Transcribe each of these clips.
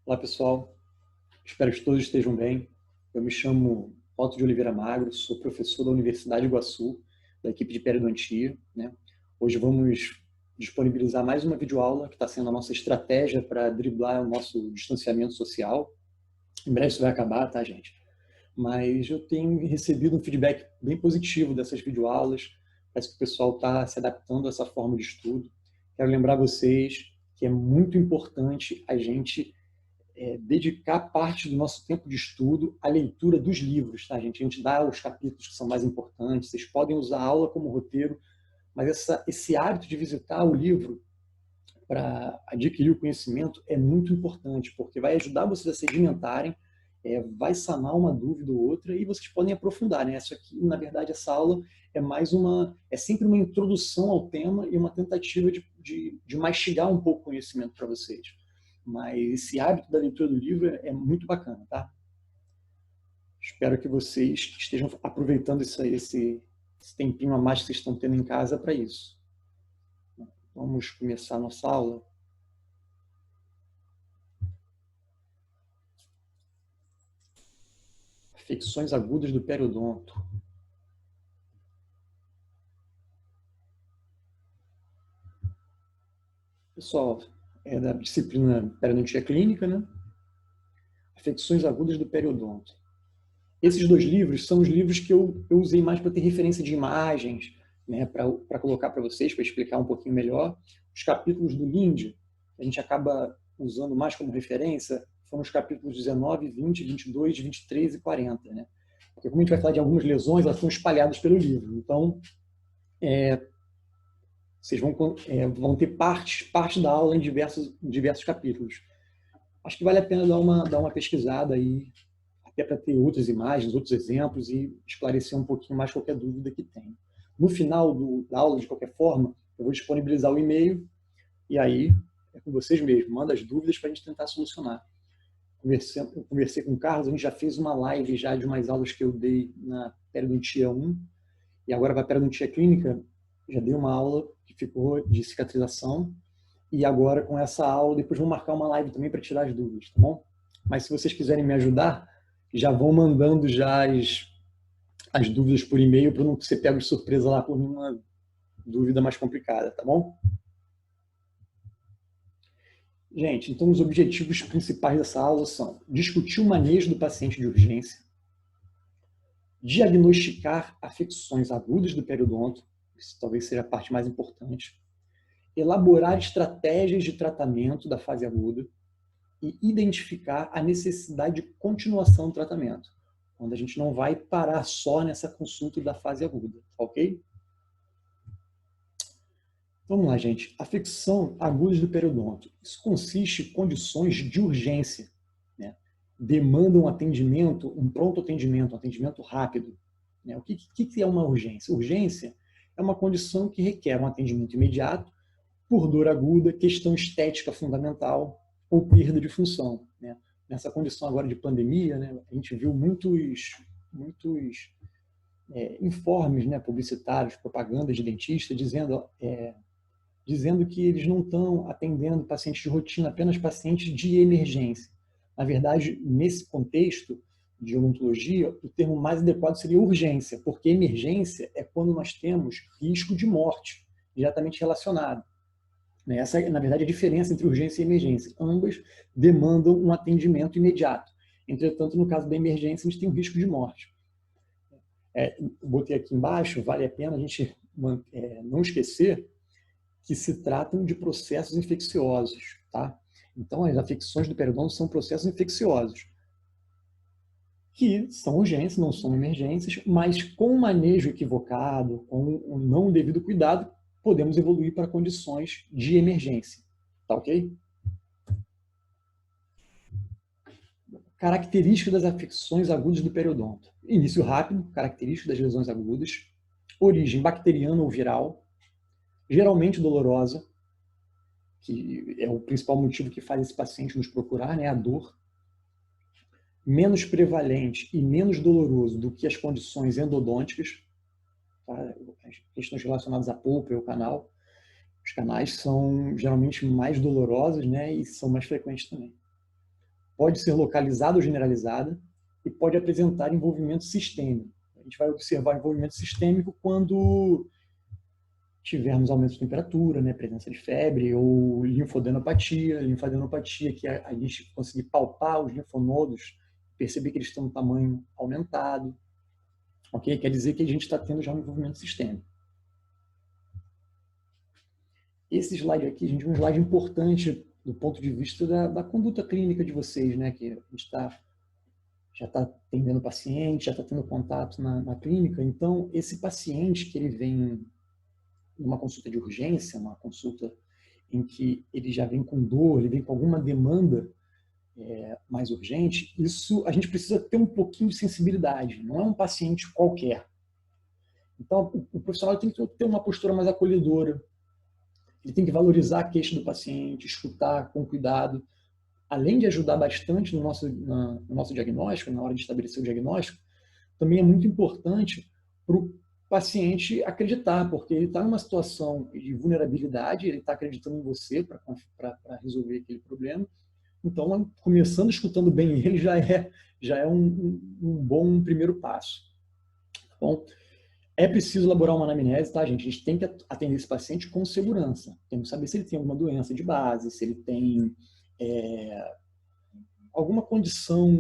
Olá, pessoal. Espero que todos estejam bem. Eu me chamo Otto de Oliveira Magro, sou professor da Universidade de Iguaçu, da equipe de periodontia, né? Hoje vamos disponibilizar mais uma videoaula que está sendo a nossa estratégia para driblar o nosso distanciamento social. Em breve isso vai acabar, tá, gente? Mas eu tenho recebido um feedback bem positivo dessas videoaulas. Parece que o pessoal está se adaptando a essa forma de estudo. Quero lembrar vocês que é muito importante a gente dedicar parte do nosso tempo de estudo à leitura dos livros, tá, gente? A gente dá os capítulos que são mais importantes, vocês podem usar a aula como roteiro, mas esse hábito de visitar o livro para adquirir o conhecimento é muito importante, porque vai ajudar vocês a sedimentarem, vai sanar uma dúvida ou outra e vocês podem aprofundar, né? Isso aqui, na verdade, essa aula é sempre uma introdução ao tema e uma tentativa de mastigar um pouco o conhecimento para vocês. Mas esse hábito da leitura do livro é muito bacana, tá? Espero que vocês estejam aproveitando esse tempinho a mais que vocês estão tendo em casa para isso. Vamos começar a nossa aula. Afecções agudas do periodonto. Pessoal, é da disciplina periodontia clínica, né? Afecções agudas do periodonto. Esses dois livros são os livros que eu usei mais para ter referência de imagens, né, para colocar para vocês, para explicar um pouquinho melhor. Os capítulos do Linde, a gente acaba usando mais como referência, foram os capítulos 19, 20, 22, 23 e 40. Né? Porque como a gente vai falar de algumas lesões, elas são espalhadas pelo livro. Então, vocês vão ter parte da aula em diversos capítulos. Acho que vale a pena dar uma pesquisada aí, até para ter outras imagens, outros exemplos e esclarecer um pouquinho mais qualquer dúvida que tenha. No final da aula, de qualquer forma, eu vou disponibilizar o e-mail e aí é com vocês mesmos. Manda as dúvidas para a gente tentar solucionar. Eu conversei com o Carlos, a gente já fez uma live já de umas aulas que eu dei na periodontia 1 e agora para a periodontia clínica já dei uma aula que ficou de cicatrização e agora com essa aula depois vou marcar uma live também para tirar as dúvidas, tá bom? Mas se vocês quiserem me ajudar, já vão mandando já as dúvidas por e-mail para não ser pego de surpresa lá por uma dúvida mais complicada, tá bom? Gente, então os objetivos principais dessa aula são discutir o manejo do paciente de urgência, diagnosticar afecções agudas do periodonto, isso talvez seja a parte mais importante, elaborar estratégias de tratamento da fase aguda e identificar a necessidade de continuação do tratamento, quando a gente não vai parar só nessa consulta da fase aguda, ok? Vamos lá, gente. Afecção aguda do periodonto. Isso consiste em condições de urgência, né? Demandam um atendimento, um pronto atendimento, um atendimento rápido. Né? O que é uma urgência? Urgência é uma condição que requer um atendimento imediato por dor aguda, questão estética fundamental ou perda de função. Né? Nessa condição agora de pandemia, né, a gente viu muitos informes, né, publicitários, propagandas de dentista dizendo que eles não estão atendendo pacientes de rotina, apenas pacientes de emergência. Na verdade, nesse contexto de odontologia, o termo mais adequado seria urgência, porque emergência é quando nós temos risco de morte diretamente relacionado. Essa é, na verdade, a diferença entre urgência e emergência. Ambas demandam um atendimento imediato. Entretanto, no caso da emergência, a gente tem um risco de morte. Botei aqui embaixo, vale a pena a gente não esquecer que se tratam de processos infecciosos, tá? Então, as afecções do periodonto são processos infecciosos, que são urgências, não são emergências, mas com manejo equivocado, com um não devido cuidado, podemos evoluir para condições de emergência, tá ok? Características das afecções agudas do periodonto. Início rápido, característica das lesões agudas. Origem bacteriana ou viral, geralmente dolorosa, que é o principal motivo que faz esse paciente nos procurar, né, a dor. Menos prevalente e menos doloroso do que as condições endodônticas, tá? As questões relacionadas à polpa e ao canal. Os canais são geralmente mais dolorosos, né, e são mais frequentes também. pode ser localizada ou generalizada e pode apresentar envolvimento sistêmico. A gente vai observar envolvimento sistêmico quando tivermos aumento de temperatura, né, presença de febre, ou linfadenopatia, que a gente conseguir palpar os linfonodos, perceber que eles têm um tamanho aumentado, ok? Quer dizer que a gente está tendo já um envolvimento sistêmico. Esse slide aqui, gente, é um slide importante do ponto de vista da conduta clínica de vocês, né, que a gente já está atendendo o paciente, já está tendo contato na clínica. Então, esse paciente que ele vem numa consulta de urgência, uma consulta em que ele já vem com dor, ele vem com alguma demanda mais urgente, isso a gente precisa ter um pouquinho de sensibilidade, não é um paciente qualquer. Então, o profissional tem que ter uma postura mais acolhedora, ele tem que valorizar a queixa do paciente, escutar com cuidado, além de ajudar bastante no nosso diagnóstico, na hora de estabelecer o diagnóstico, também é muito importante para o paciente acreditar, porque ele está numa situação de vulnerabilidade, ele está acreditando em você para resolver aquele problema. Então, começando escutando bem ele já é um bom primeiro passo. Tá bom? É preciso elaborar uma anamnese, tá, gente? A gente tem que atender esse paciente com segurança. Temos que saber se ele tem alguma doença de base, se ele tem alguma condição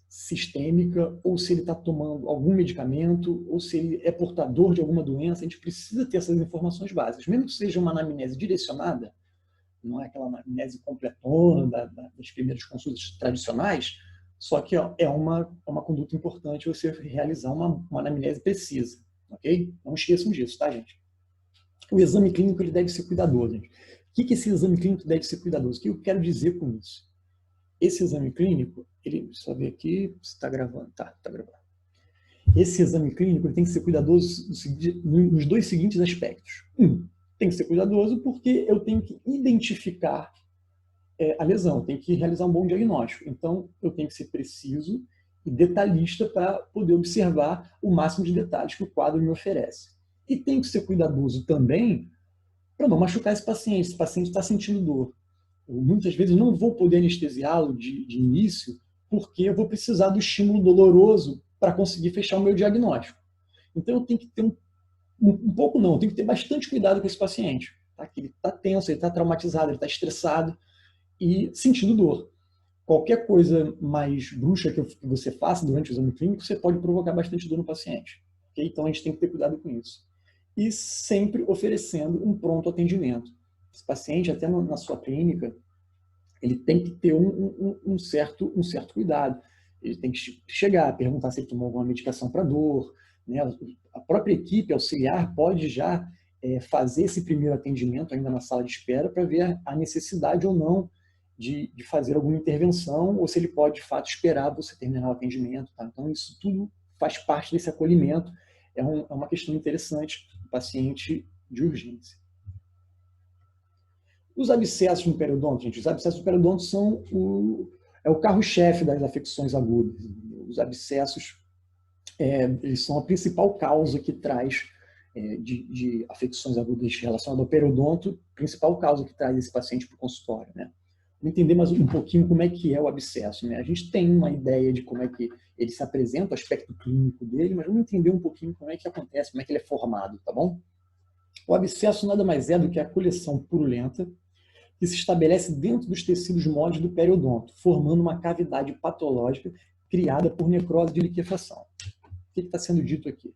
sistêmica, ou se ele está tomando algum medicamento, ou se ele é portador de alguma doença. A gente precisa ter essas informações básicas. Mesmo que seja uma anamnese direcionada, não é aquela anamnese completona das primeiras consultas tradicionais, só que é uma conduta importante você realizar uma anamnese precisa, ok? Não esqueçam disso, tá, gente? O exame clínico ele deve ser cuidadoso, gente. O que esse exame clínico deve ser cuidadoso? O que eu quero dizer com isso? Esse exame clínico, só ver aqui se está gravando. Tá gravando. Esse exame clínico ele tem que ser cuidadoso nos dois seguintes aspectos. Tem que ser cuidadoso porque eu tenho que identificar a lesão, eu tenho que realizar um bom diagnóstico. Então, eu tenho que ser preciso e detalhista para poder observar o máximo de detalhes que o quadro me oferece. E tenho que ser cuidadoso também para não machucar esse paciente. Esse paciente está sentindo dor. Eu, muitas vezes, não vou poder anestesiá-lo de início porque eu vou precisar do estímulo doloroso para conseguir fechar o meu diagnóstico. Então, eu tenho que ter eu tenho que ter bastante cuidado com esse paciente. Tá? Que ele está tenso, ele está traumatizado, ele está estressado e sentindo dor. Qualquer coisa mais brusca que você faça durante o exame clínico, você pode provocar bastante dor no paciente. Okay? Então, a gente tem que ter cuidado com isso. E sempre oferecendo um pronto atendimento. Esse paciente, até na sua clínica, ele tem que ter um certo cuidado. Ele tem que chegar, perguntar se ele tomou alguma medicação para dor. Né? A própria equipe auxiliar pode já fazer esse primeiro atendimento ainda na sala de espera para ver a necessidade ou não de fazer alguma intervenção, ou se ele pode, de fato, esperar você terminar o atendimento. Tá? Então, isso tudo faz parte desse acolhimento. É uma questão interessante do paciente de urgência. Os abscessos no periodonto, gente, os abscessos no periodonto são o carro-chefe das afecções agudas. Os abscessos eles são a principal causa que traz de afecções agudas relacionadas ao periodonto, principal causa que traz esse paciente para o consultório, né? Vamos entender mais um pouquinho como é que é o abscesso, né? A gente tem uma ideia de como é que ele se apresenta, o aspecto clínico dele, mas vamos entender um pouquinho como é que acontece, como é que ele é formado, tá bom? O abscesso nada mais é do que a coleção purulenta que se estabelece dentro dos tecidos moles do periodonto, formando uma cavidade patológica criada por necrose de liquefação. O que está sendo dito aqui?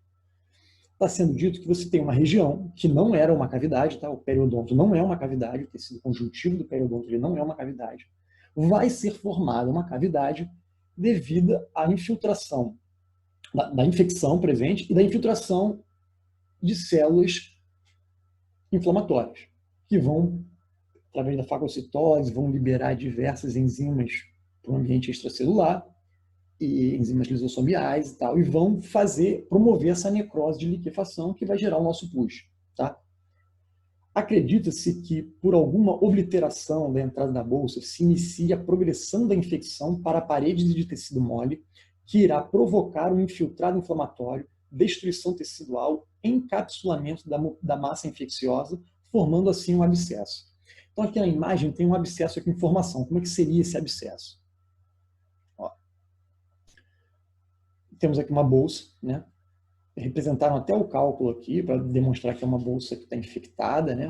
Está sendo dito que você tem uma região que não era uma cavidade, tá? O periodonto não é uma cavidade, o tecido conjuntivo do periodonto ele não é uma cavidade. Vai ser formada uma cavidade devido à infiltração da infecção presente e da infiltração de células inflamatórias, que vão, através da fagocitose, vão liberar diversas enzimas para o ambiente extracelular, e enzimas lisossomiais e tal, e vão promover essa necrose de liquefação que vai gerar o nosso pus. Tá? Acredita-se que, por alguma obliteração da entrada da bolsa, se inicia a progressão da infecção para paredes de tecido mole, que irá provocar um infiltrado inflamatório, destruição tecidual, encapsulamento da massa infecciosa, formando assim um abscesso. Então aqui na imagem tem um abscesso aqui em formação. Como é que seria esse abscesso? Ó. Temos aqui uma bolsa, né? Representaram até o cálculo aqui para demonstrar que é uma bolsa que está infectada, né?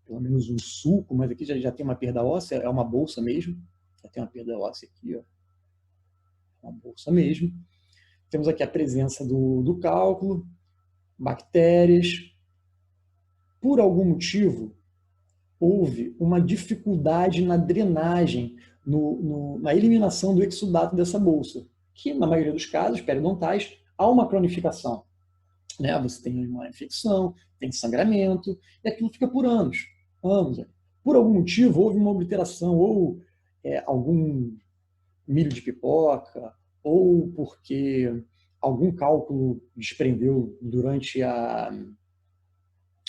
Pelo menos um sulco, mas aqui já tem uma perda óssea, é uma bolsa mesmo. Já tem uma perda óssea aqui, ó. Uma bolsa mesmo. Temos aqui a presença do cálculo, bactérias. Por algum motivo, houve uma dificuldade na drenagem, na eliminação do exudato dessa bolsa, que na maioria dos casos periodontais há uma cronificação. Né? Você tem uma infecção, tem sangramento, e aquilo fica por anos. Por algum motivo, houve uma obliteração, ou algum milho de pipoca, ou porque algum cálculo desprendeu durante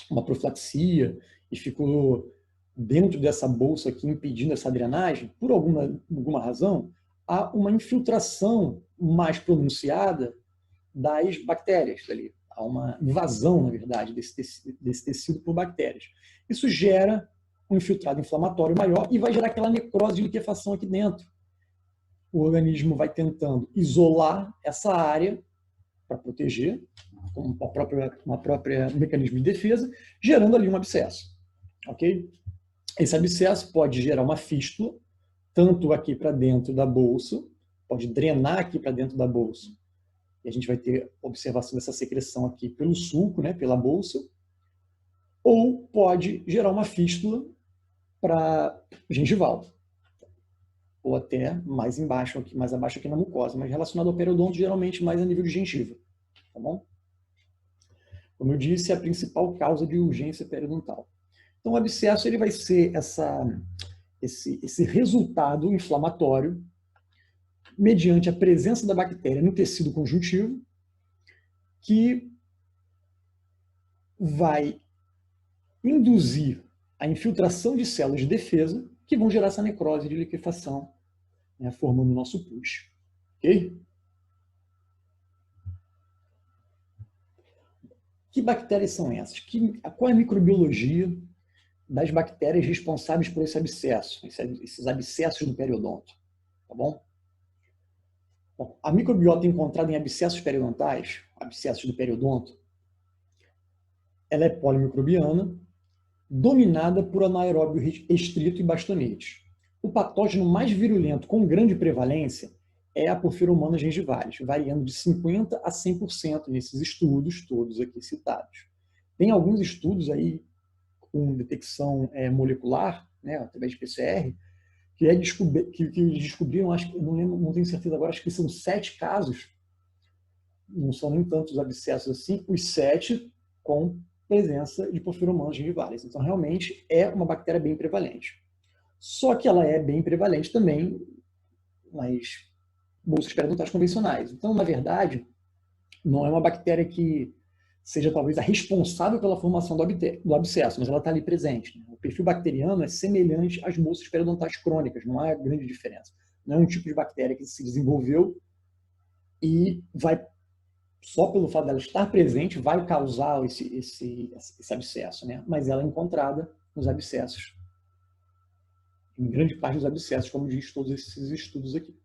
uma profilaxia e ficou dentro dessa bolsa aqui impedindo essa drenagem, por alguma razão, há uma infiltração mais pronunciada das bactérias ali. Há uma invasão, na verdade, desse tecido por bactérias. Isso gera um infiltrado inflamatório maior e vai gerar aquela necrose de liquefação aqui dentro. O organismo vai tentando isolar essa área para proteger, com uma própria mecanismo de defesa, gerando ali um abscesso. Ok? Esse abscesso pode gerar uma fístula, tanto aqui para dentro da bolsa, pode drenar aqui para dentro da bolsa, e a gente vai ter observação dessa secreção aqui pelo sulco, né, pela bolsa, ou pode gerar uma fístula para gengival, ou até mais embaixo, aqui, mais abaixo aqui na mucosa, mas relacionado ao periodonto, geralmente mais a nível de gengiva. Tá bom? Como eu disse, é a principal causa de urgência periodontal. Então, o abscesso ele vai ser esse resultado inflamatório mediante a presença da bactéria no tecido conjuntivo, que vai induzir a infiltração de células de defesa que vão gerar essa necrose de liquefação, né, formando o nosso pus. Ok? Que bactérias são essas? Qual é a microbiologia das bactérias responsáveis por esse abscesso, esses abscessos do periodonto? Tá bom? Bom, a microbiota encontrada em abscessos periodontais, abscessos do periodonto, ela é polimicrobiana, dominada por anaeróbio restrito e bastonetes. O patógeno mais virulento com grande prevalência é a Porphyromonas gengivalis, variando de 50% a 100% nesses estudos, todos aqui citados. Tem alguns estudos aí com detecção molecular, né, através de PCR, que descobriram, acho que não lembro, não tenho certeza agora, acho que são 7 casos, não são nem tantos abscessos assim, os 7 com presença de Porphyromonas gengivalis. Então, realmente, é uma bactéria bem prevalente. Só que ela é bem prevalente também nas bolsas periodontais convencionais. Então, na verdade, não é uma bactéria que seja talvez a responsável pela formação do abscesso, mas ela está ali presente. Né? O perfil bacteriano é semelhante às bolsas periodontais crônicas, não há grande diferença. Não é um tipo de bactéria que se desenvolveu e vai, só pelo fato dela estar presente, vai causar esse abscesso, né? Mas ela é encontrada nos abscessos, em grande parte dos abscessos, como diz todos esses estudos aqui.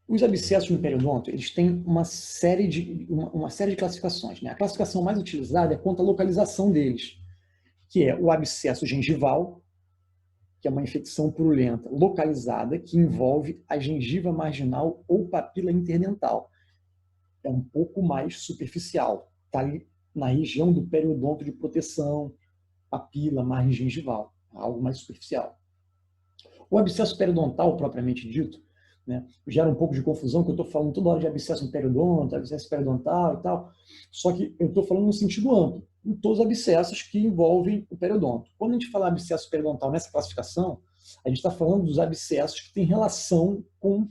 Os abscessos no periodonto, eles têm uma série de classificações. Né? A classificação mais utilizada é quanto à localização deles, que é o abscesso gengival, que é uma infecção purulenta localizada que envolve a gengiva marginal ou papila interdental. É um pouco mais superficial, está ali na região do periodonto de proteção, papila, margem gengival, algo mais superficial. O abscesso periodontal, propriamente dito, né, gera um pouco de confusão, que eu estou falando toda hora de abscesso no periodonto, abscesso periodontal e tal, só que eu estou falando no sentido amplo, em todos os abscessos que envolvem o periodonto. Quando a gente fala abscesso periodontal nessa classificação, a gente está falando dos abscessos que têm relação com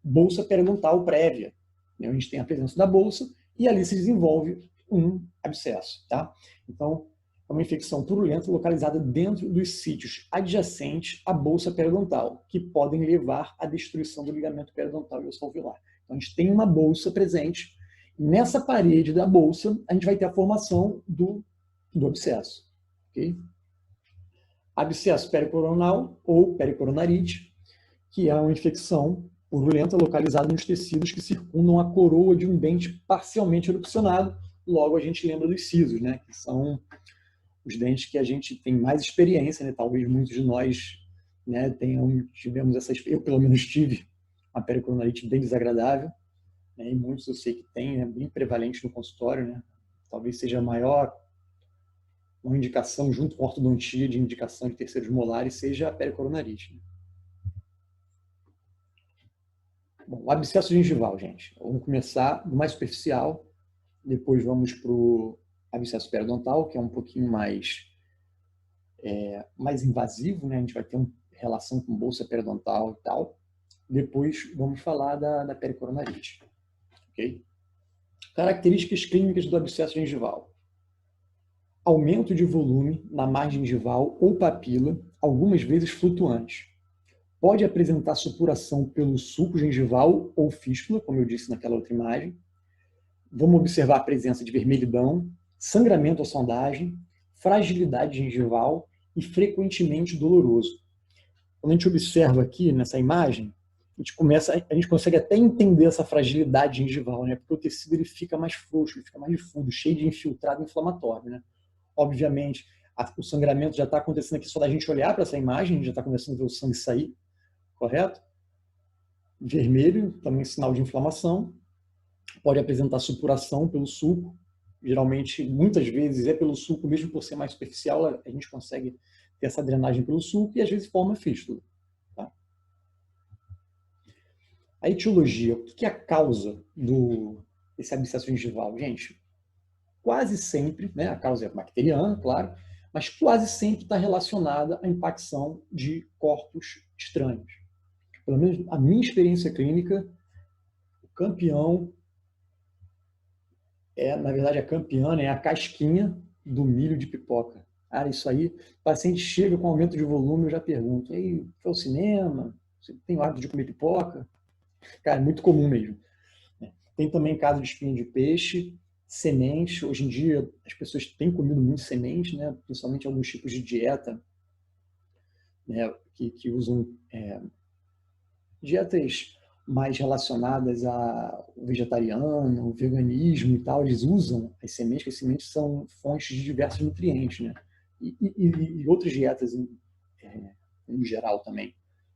bolsa periodontal prévia. A gente tem a presença da bolsa e ali se desenvolve um abscesso. Tá? Então, é uma infecção purulenta localizada dentro dos sítios adjacentes à bolsa periodontal, que podem levar à destruição do ligamento periodontal e osso alveolar. Então, a gente tem uma bolsa presente, e nessa parede da bolsa, a gente vai ter a formação do do abscesso. Okay? Abscesso pericoronal ou pericoronarite, que é uma infecção purulenta localizada nos tecidos que circundam a coroa de um dente parcialmente erupcionado. Logo, a gente lembra dos sisos, né? Que são os dentes que a gente tem mais experiência, né? Talvez muitos de nós, né, tivemos essa experiência. Eu, pelo menos, tive uma pericoronarite bem desagradável, né? E muitos eu sei que tem, né? Bem prevalente no consultório, né? Talvez seja a maior uma indicação, junto com a ortodontia, de indicação de terceiros molares, seja a pericoronarite. Né? Bom, o abscesso gengival, gente. Vamos começar do mais superficial, depois vamos para o abscesso periodontal, que é um pouquinho mais invasivo, né? A gente vai ter uma relação com bolsa periodontal e tal. Depois vamos falar da pericoronarite. Okay? Características clínicas do abscesso gengival. Aumento de volume na margem gengival ou papila, algumas vezes flutuante. Pode apresentar supuração pelo sulco gengival ou fístula, como eu disse naquela outra imagem. Vamos observar a presença de vermelhidão, sangramento à sondagem, fragilidade gengival e frequentemente doloroso. Quando a gente observa aqui nessa imagem, a gente consegue até entender essa fragilidade gengival, né? Porque o tecido ele fica mais frouxo, ele fica mais difuso, cheio de infiltrado inflamatório, né? Obviamente, o sangramento já está acontecendo aqui só da gente olhar para essa imagem, a gente já está começando a ver o sangue sair, correto? Vermelho, também sinal de inflamação. Pode apresentar supuração pelo sulco. Geralmente, muitas vezes, é pelo sulco, mesmo por ser mais superficial, a gente consegue ter essa drenagem pelo sulco e às vezes forma fístula. Tá? A etiologia, o que é a causa desse abscesso gengival? Gente, quase sempre, né, a causa é bacteriana, claro, mas quase sempre está relacionada à impacção de corpos estranhos. Pelo menos a minha experiência clínica, o campeão na verdade, a campeã é a casquinha do milho de pipoca. Cara, isso aí, o paciente chega com aumento de volume, eu já pergunto, e aí, foi ao cinema? Você tem o hábito de comer pipoca? Cara, é muito comum mesmo. Tem também caso de espinha de peixe, semente. Hoje em dia, as pessoas têm comido muito semente, né? Principalmente alguns tipos de dieta, né? que usam dietas mais relacionadas ao vegetariano, ao veganismo e tal, eles usam as sementes, que as sementes são fontes de diversos nutrientes, né? E outras dietas em geral também.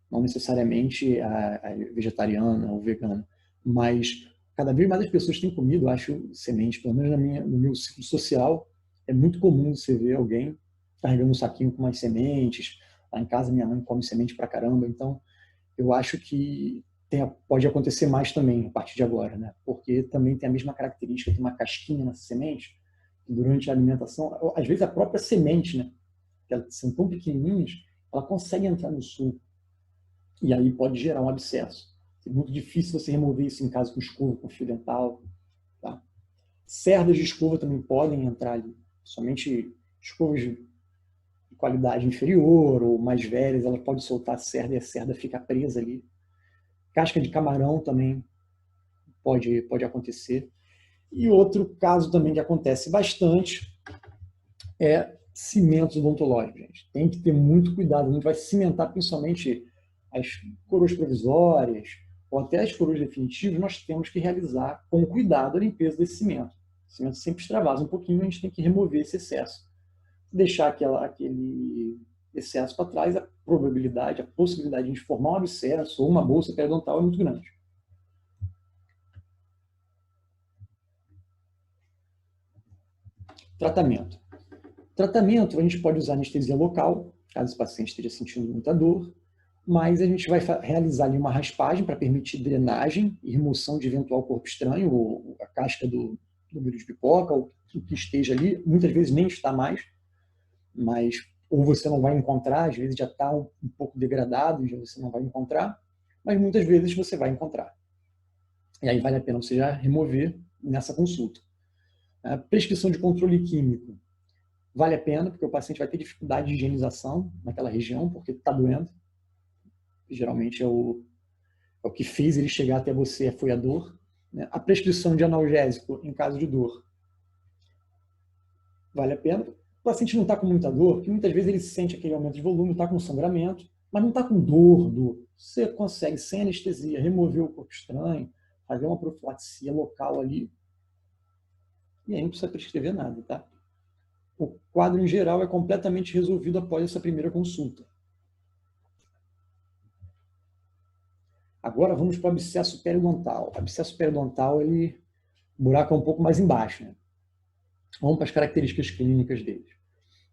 Não necessariamente a vegetariana ou vegana, mas cada vez mais as pessoas têm comido, acho, sementes, pelo menos no meu ciclo social, é muito comum você ver alguém carregando um saquinho com mais sementes. Lá em casa minha mãe come semente pra caramba, então eu acho que pode acontecer mais também a partir de agora, né? Porque também tem a mesma característica, tem uma casquinha nessa semente, que durante a alimentação, às vezes a própria semente, né? Que elas são tão pequenininhas, ela consegue entrar no suco e aí pode gerar um abscesso. É muito difícil você remover isso em casa com escova, com fio dental. Tá? Cerdas de escova também podem entrar ali. Somente escovas de qualidade inferior ou mais velhas, ela pode soltar a cerda e a cerda fica presa ali. Casca de camarão também pode acontecer. E outro caso também que acontece bastante é cimentos odontológicos, gente. Tem que ter muito cuidado. A gente vai cimentar principalmente as coroas provisórias ou até as coroas definitivas, nós temos que realizar com cuidado a limpeza desse cimento. O cimento sempre extravasa um pouquinho, a gente tem que remover esse excesso. Deixar aquele excesso para trás, a probabilidade, a possibilidade de a gente formar um abscesso ou uma bolsa periodontal é muito grande. Tratamento. Tratamento, a gente pode usar anestesia local, caso esse paciente esteja sentindo muita dor, mas a gente vai realizar ali uma raspagem para permitir drenagem e remoção de eventual corpo estranho, ou a casca do milho de pipoca, ou o que esteja ali, muitas vezes nem está mais, mas ou você não vai encontrar, às vezes já está um pouco degradado, já você não vai encontrar, mas muitas vezes você vai encontrar. E aí vale a pena você já remover nessa consulta. A prescrição de controle químico vale a pena, porque o paciente vai ter dificuldade de higienização naquela região, porque está doendo. Geralmente é o que fez ele chegar até você, foi a dor. A prescrição de analgésico em caso de dor vale a pena, O paciente não está com muita dor, porque muitas vezes ele sente aquele aumento de volume, está com sangramento, mas não está com dor. Você consegue, sem anestesia, remover o corpo estranho, fazer uma profilaxia local ali, e aí não precisa prescrever nada, tá? O quadro em geral é completamente resolvido após essa primeira consulta. Agora vamos para o abscesso periodontal. O abscesso periodontal, o buraco é um pouco mais embaixo, né? Vamos para as características clínicas dele.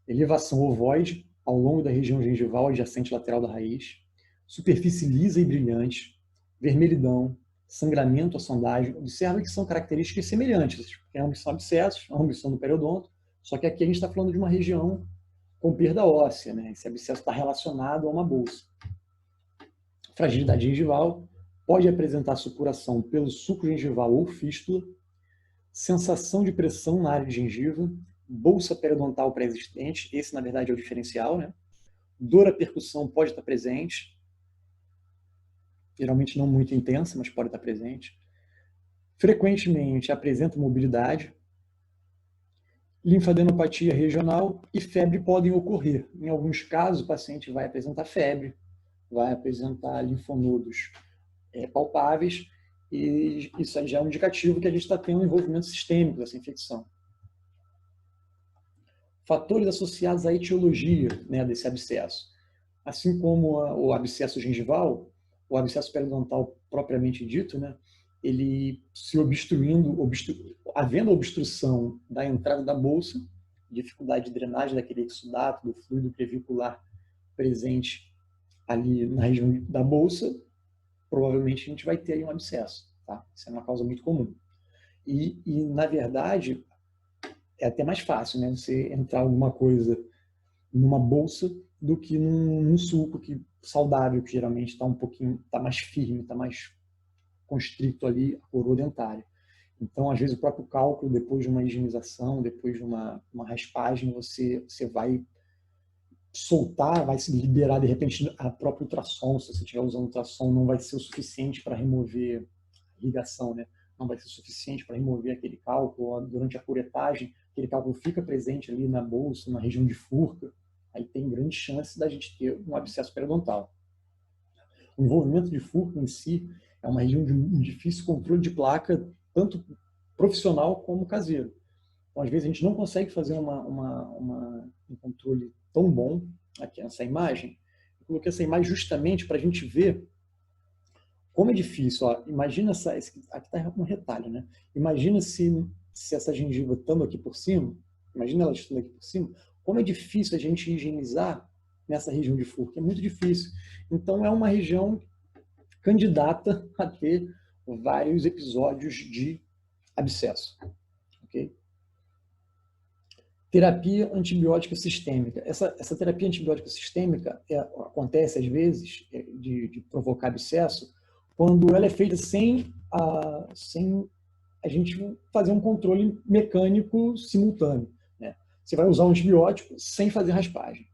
Elevação ovoide ao longo da região gengival adjacente lateral da raiz, superfície lisa e brilhante, vermelhidão, sangramento à sondagem. Observe que são características semelhantes, porque ambos são abscessos, ambos são do periodonto, só que aqui a gente está falando de uma região com perda óssea, né? Esse abscesso está relacionado a uma bolsa. Fragilidade gengival, pode apresentar supuração pelo suco gengival ou fístula, sensação de pressão na área de gengiva, bolsa periodontal pré-existente, esse na verdade é o diferencial, né? Dor à percussão pode estar presente, geralmente não muito intensa, mas pode estar presente. Frequentemente apresenta mobilidade, linfadenopatia regional e febre podem ocorrer. Em alguns casos, o paciente vai apresentar febre, vai apresentar linfonodos palpáveis, e isso já é um indicativo que a gente está tendo um envolvimento sistêmico dessa infecção. Fatores associados à etiologia, né, desse abscesso. Assim como o abscesso gengival, o abscesso periodontal propriamente dito, né, ele se havendo obstrução da entrada da bolsa, dificuldade de drenagem daquele exudato, do fluido crevicular presente ali na região da bolsa, provavelmente a gente vai ter aí um abscesso. Tá? Isso é uma causa muito comum. E na verdade, é até mais fácil, né, você entrar alguma coisa numa bolsa do que num sulco saudável, que geralmente está mais firme, está mais constrito ali a coroa dentária. Então, às vezes, o próprio cálculo, depois de uma higienização, depois de uma raspagem, você vai soltar, vai se liberar, de repente, a própria ultrassom. Se você estiver usando ultrassom, não vai ser o suficiente para remover a irrigação, né? Não vai ser suficiente para remover aquele cálculo. Durante a curetagem, aquele cálculo fica presente ali na bolsa, na região de furca. Aí tem grande chance da gente ter um abscesso periodontal. O envolvimento de furca em si é uma região de um difícil controle de placa, tanto profissional como caseiro. Então, às vezes, a gente não consegue fazer um controle tão bom aqui nessa imagem. Eu coloquei essa imagem justamente para a gente ver como é difícil. Ó, imagina aqui está um retalho, né? Imagina se essa gengiva estando aqui por cima, imagina ela estando aqui por cima, como é difícil a gente higienizar nessa região de furca. É muito difícil. Então, é uma região candidata a ter vários episódios de abscesso. Ok? Terapia antibiótica sistêmica. Essa terapia antibiótica sistêmica acontece, às vezes, de provocar abscesso, quando ela é feita sem a gente fazer um controle mecânico simultâneo. Né? Você vai usar um antibiótico sem fazer raspagem.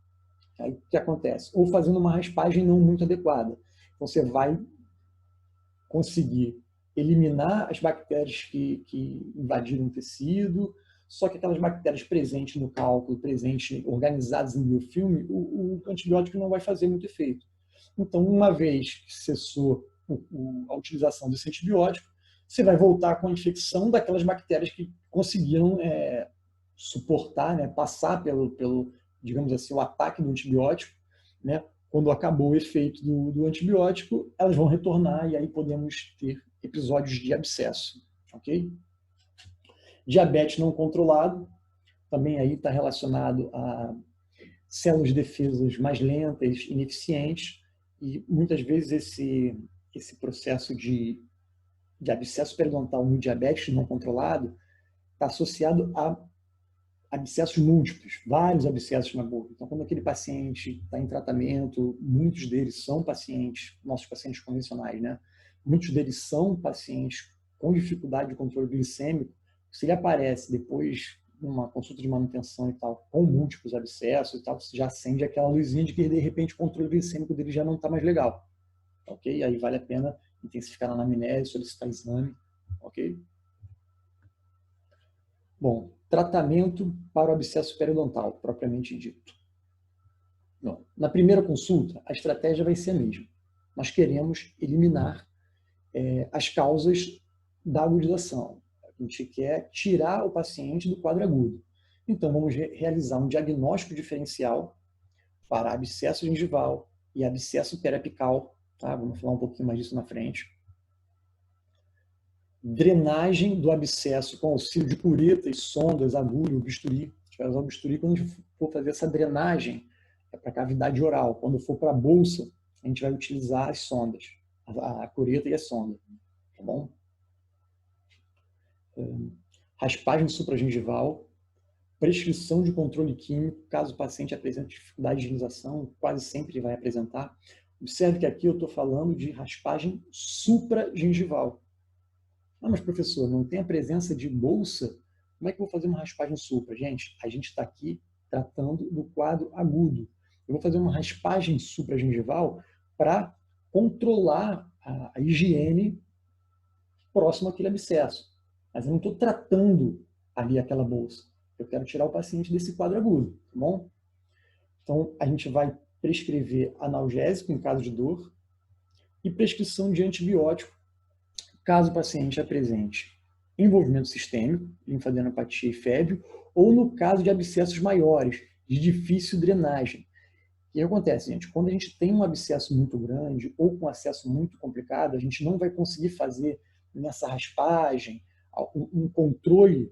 Aí o que acontece? Ou fazendo uma raspagem não muito adequada. Então, você vai conseguir eliminar as bactérias que invadiram o tecido, só que aquelas bactérias presentes no cálculo, presentes, organizadas no biofilme, o antibiótico não vai fazer muito efeito. Então, uma vez que cessou a utilização desse antibiótico, você vai voltar com a infecção daquelas bactérias que conseguiram suportar, né, passar pelo, digamos assim, o ataque do antibiótico, né? Quando acabou o efeito do antibiótico, elas vão retornar e aí podemos ter episódios de abscesso, ok? Diabetes não controlado, também aí está relacionado a células de defesas mais lentas, ineficientes, e muitas vezes esse processo de abscesso periodontal no diabetes não controlado está associado a abscessos múltiplos, vários abscessos na boca. Então, quando aquele paciente está em tratamento, muitos deles são pacientes, nossos pacientes convencionais, né? Muitos deles são pacientes com dificuldade de controle glicêmico. Se ele aparece depois de uma consulta de manutenção e tal, com múltiplos abscessos e tal, você já acende aquela luzinha de que, de repente, o controle glicêmico dele já não está mais legal. Ok? Aí vale a pena intensificar na anamnese, solicitar exame. Ok? Bom, tratamento para o abscesso periodontal, propriamente dito. Bom, na primeira consulta, a estratégia vai ser a mesma. Nós queremos eliminar as causas da agudização. A gente quer tirar o paciente do quadro agudo. Então, vamos realizar um diagnóstico diferencial para abscesso gengival e abscesso periapical. Tá? Vamos falar um pouquinho mais disso na frente. Drenagem do abscesso com auxílio de curetas, sondas, agulha, bisturi. A gente vai usar o bisturi quando a gente for fazer essa drenagem para a cavidade oral. Quando for para a bolsa, a gente vai utilizar as sondas, a cureta e a sonda. Tá bom? Raspagem supragengival, prescrição de controle químico, caso o paciente apresente dificuldade de higienização, quase sempre vai apresentar. Observe que aqui eu estou falando de raspagem supragengival. Ah, mas professor, não tem a presença de bolsa? Como é que eu vou fazer uma raspagem supra? Gente, a gente está aqui tratando do quadro agudo. Eu vou fazer uma raspagem supragengival para controlar a higiene próximo àquele abscesso. Mas eu não estou tratando ali aquela bolsa. Eu quero tirar o paciente desse quadro agudo, tá bom? Então, a gente vai prescrever analgésico em caso de dor e prescrição de antibiótico caso o paciente apresente envolvimento sistêmico, linfadenopatia e febre, ou no caso de abscessos maiores, de difícil drenagem. O que acontece, gente? Quando a gente tem um abscesso muito grande ou com acesso muito complicado, a gente não vai conseguir fazer nessa raspagem um controle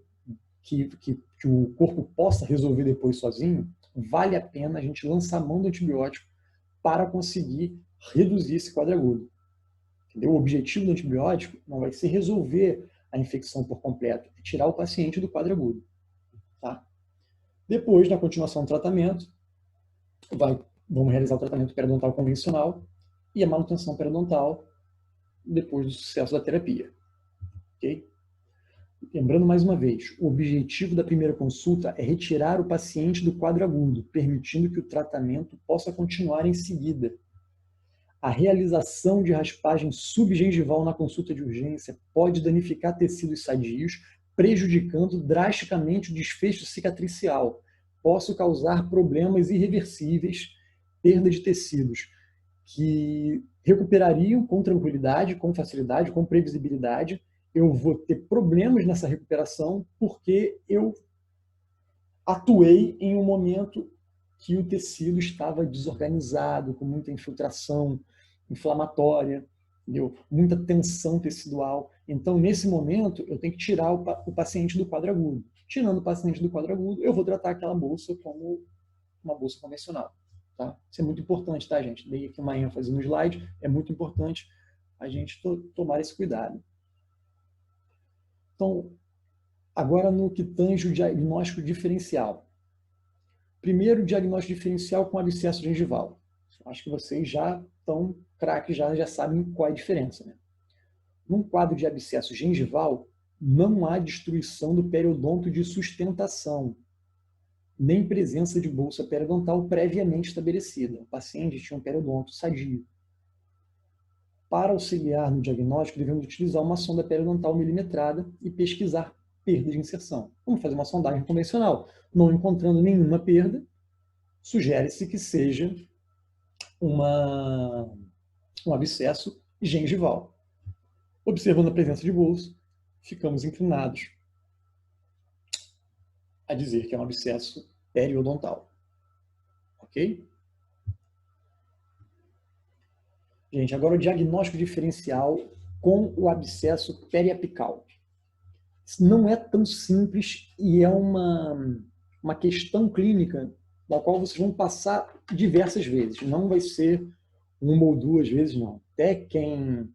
que o corpo possa resolver depois sozinho. Vale a pena a gente lançar a mão do antibiótico para conseguir reduzir esse quadro agudo. Entendeu? O objetivo do antibiótico não vai ser resolver a infecção por completo, é tirar o paciente do quadro agudo. Tá? Depois, na continuação do tratamento, vamos realizar o tratamento periodontal convencional e a manutenção periodontal depois do sucesso da terapia. Okay? Lembrando mais uma vez, o objetivo da primeira consulta é retirar o paciente do quadro agudo, permitindo que o tratamento possa continuar em seguida. A realização de raspagem subgengival na consulta de urgência pode danificar tecidos sadios, prejudicando drasticamente o desfecho cicatricial. Posso causar problemas irreversíveis, perda de tecidos, que recuperariam com tranquilidade, com facilidade, com previsibilidade. Eu vou ter problemas nessa recuperação porque eu atuei em um momento que o tecido estava desorganizado, com muita infiltração inflamatória, entendeu? Muita tensão tecidual. Então, nesse momento, eu tenho que tirar o paciente do quadro agudo. Tirando o paciente do quadro agudo, eu vou tratar aquela bolsa como uma bolsa convencional. Tá? Isso é muito importante, tá, gente? Dei aqui uma ênfase no slide, é muito importante a gente tomar esse cuidado. Então, agora no que tange o diagnóstico diferencial. Primeiro, diagnóstico diferencial com abscesso gengival. Acho que vocês já estão craques, já sabem qual é a diferença. Né? Num quadro de abscesso gengival, não há destruição do periodonto de sustentação, nem presença de bolsa periodontal previamente estabelecida. O paciente tinha um periodonto sadio. Para auxiliar no diagnóstico, devemos utilizar uma sonda periodontal milimetrada e pesquisar perda de inserção. Vamos fazer uma sondagem convencional. Não encontrando nenhuma perda, sugere-se que seja um abscesso gengival. Observando a presença de bolsa, ficamos inclinados a dizer que é um abscesso periodontal. Ok? Gente, agora o diagnóstico diferencial com o abscesso periapical. Isso não é tão simples e é uma questão clínica da qual vocês vão passar diversas vezes. Não vai ser uma ou duas vezes, não. Até quem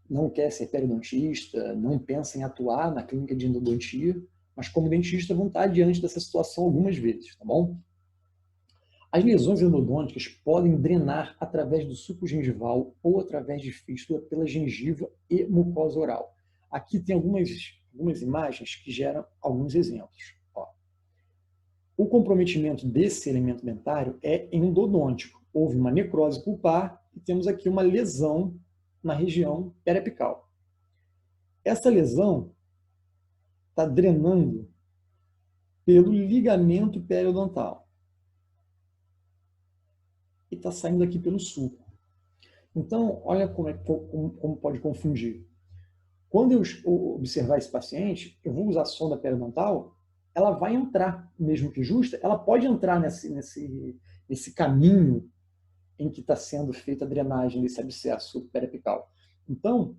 não quer ser periodontista, não pensa em atuar na clínica de endodontia, mas como dentista vão estar diante dessa situação algumas vezes, tá bom? As lesões endodônticas podem drenar através do suco gengival ou através de fístula pela gengiva e mucosa oral. Aqui tem algumas imagens que geram alguns exemplos. Ó. O comprometimento desse elemento dentário é endodôntico. Houve uma necrose pulpar e temos aqui uma lesão na região periapical. Essa lesão está drenando pelo ligamento periodontal. E está saindo aqui pelo sulco. Então, olha como pode confundir. Quando eu observar esse paciente, eu vou usar a sonda periodontal, ela vai entrar, mesmo que justa, ela pode entrar nesse caminho em que está sendo feita a drenagem desse abscesso periapical. Então,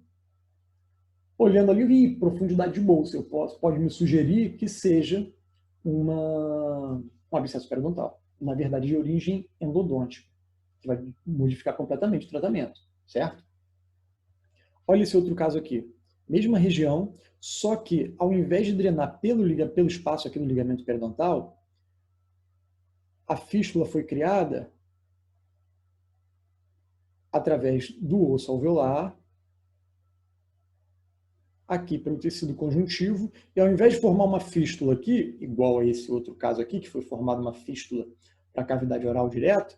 olhando ali, profundidade de bolsa, pode me sugerir que seja um abscesso periodontal, na verdade de origem endodôntica, que vai modificar completamente o tratamento, certo? Olha esse outro caso aqui. Mesma região, só que ao invés de drenar pelo espaço aqui do ligamento periodontal, a fístula foi criada através do osso alveolar, aqui pelo tecido conjuntivo, e ao invés de formar uma fístula aqui, igual a esse outro caso aqui, que foi formada uma fístula para a cavidade oral direta,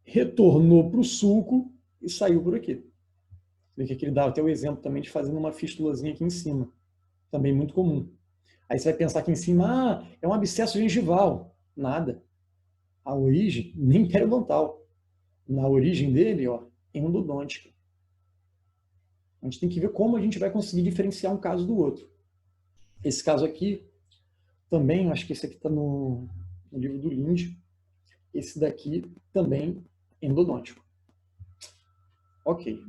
retornou para o sulco e saiu por aqui. Vê que aqui ele dá até o exemplo também de fazendo uma fístulazinha aqui em cima, também muito comum. Aí você vai pensar aqui em cima, é um abscesso gengival. Nada. A origem, nem periodontal. Na origem dele, ó, endodôntica. A gente tem que ver como a gente vai conseguir diferenciar um caso do outro. Esse caso aqui, também, acho que esse aqui está no livro do Linde. Esse daqui também endodôntico. Ok.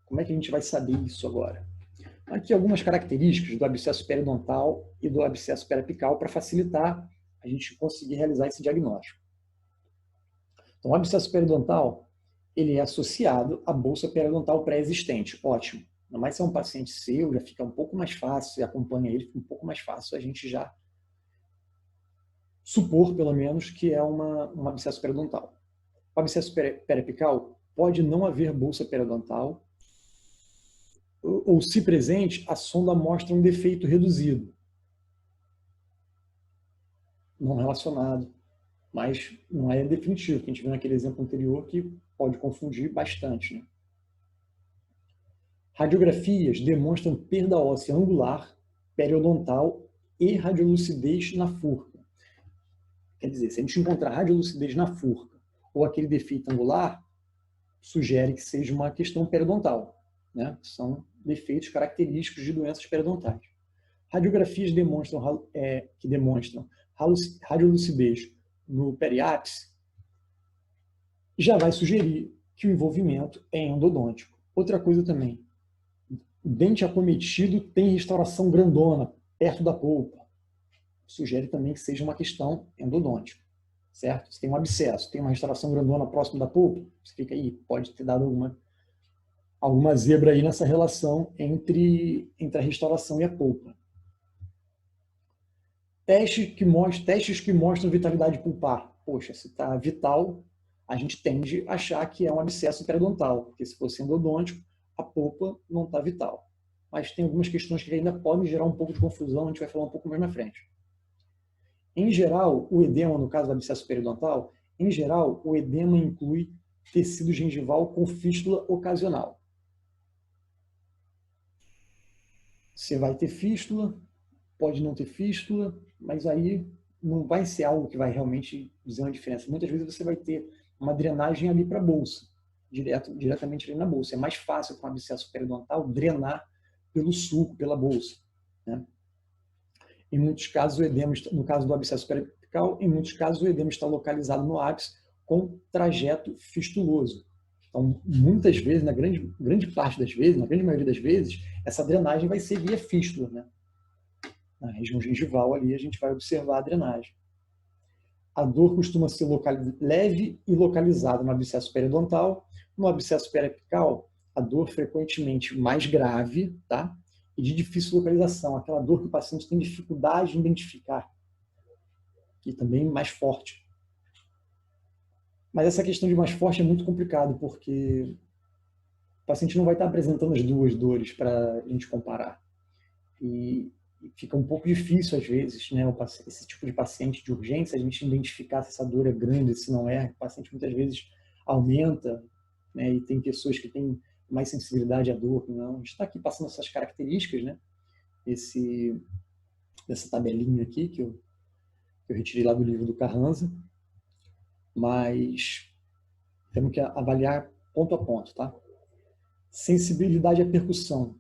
Como é que a gente vai saber isso agora? Aqui algumas características do abscesso periodontal e do abscesso periapical para facilitar a gente conseguir realizar esse diagnóstico. Então, o abscesso periodontal ele é associado à bolsa periodontal pré-existente. Ótimo. Ainda mais se é um paciente seu, já fica um pouco mais fácil, você acompanha ele, fica um pouco mais fácil a gente já supor, pelo menos, que é um abscesso periodontal. O abscesso periapical pode não haver bolsa periodontal, ou se presente, a sonda mostra um defeito reduzido, não relacionado, mas não é definitivo, que a gente viu naquele exemplo anterior que pode confundir bastante. Né? Radiografias demonstram perda óssea angular, periodontal e radiolucidez na furca. Quer dizer, se a gente encontrar radiolucidez na furca ou aquele defeito angular, sugere que seja uma questão periodontal. Né? São defeitos característicos de doenças periodontais. Radiografias que demonstram radiolucidez no periápice já vai sugerir que o envolvimento é endodôntico. Outra coisa também, o dente acometido tem restauração grandona perto da polpa. Sugere também que seja uma questão endodôntica, certo? Se tem um abscesso, tem uma restauração grandona próximo da polpa, você fica aí, pode ter dado alguma zebra aí nessa relação entre a restauração e a polpa. Testes que mostram vitalidade pulpar. Poxa, se está vital, a gente tende a achar que é um abscesso periodontal, porque se fosse endodôntico, a polpa não está vital. Mas tem algumas questões que ainda podem gerar um pouco de confusão, a gente vai falar um pouco mais na frente. Em geral, o edema, no caso do abscesso periodontal, em geral, o edema inclui tecido gengival com fístula ocasional. Você vai ter fístula, pode não ter fístula, mas aí não vai ser algo que vai realmente dizer uma diferença. Muitas vezes você vai ter uma drenagem ali para a bolsa, diretamente ali na bolsa. É mais fácil com o abscesso periodontal drenar pelo sulco, pela bolsa. Né? Em muitos casos, o edema, no caso do abscesso periapical, em muitos casos o edema está localizado no ápice com trajeto fistuloso. Então, muitas vezes, na grande parte das vezes, na grande maioria das vezes, essa drenagem vai ser via fístula, né? Na região gengival ali a gente vai observar a drenagem. A dor costuma ser leve e localizada no abscesso periodontal. No abscesso periapical, a dor frequentemente mais grave, tá? E de difícil localização, aquela dor que o paciente tem dificuldade de identificar. E também mais forte. Mas essa questão de mais forte é muito complicado, porque o paciente não vai estar apresentando as duas dores para a gente comparar. E fica um pouco difícil, às vezes, né, esse tipo de paciente de urgência, a gente identificar se essa dor é grande, se não é. O paciente muitas vezes aumenta, né, e tem pessoas que têm mais sensibilidade à dor. Não. A gente está aqui passando essas características, né, dessa tabelinha aqui, que eu retirei lá do livro do Carranza, mas temos que avaliar ponto a ponto, tá? Sensibilidade à percussão.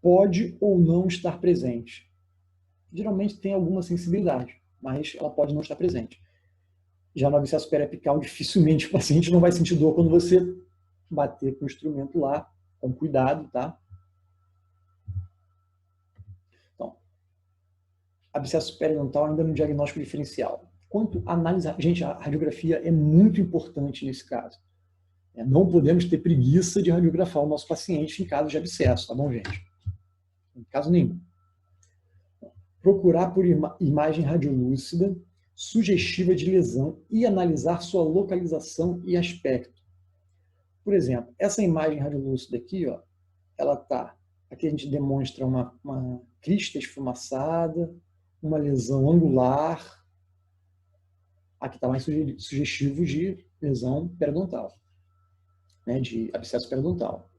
Pode ou não estar presente. Geralmente tem alguma sensibilidade, mas ela pode não estar presente. Já no abscesso periapical, dificilmente o paciente não vai sentir dor quando você bater com o instrumento lá, com cuidado, tá? Então, abscesso periodontal ainda no diagnóstico diferencial. Quanto à análise, gente, a radiografia é muito importante nesse caso. Não podemos ter preguiça de radiografar o nosso paciente em caso de abscesso, tá bom, gente? Em caso nenhum. Procurar por imagem radiolúcida, sugestiva de lesão e analisar sua localização e aspecto. Por exemplo, essa imagem radiolúcida aqui, ó, ela tá, aqui a gente demonstra uma crista esfumaçada, uma lesão angular. Aqui está mais sugestivo de lesão periodontal, né, de abscesso periodontal.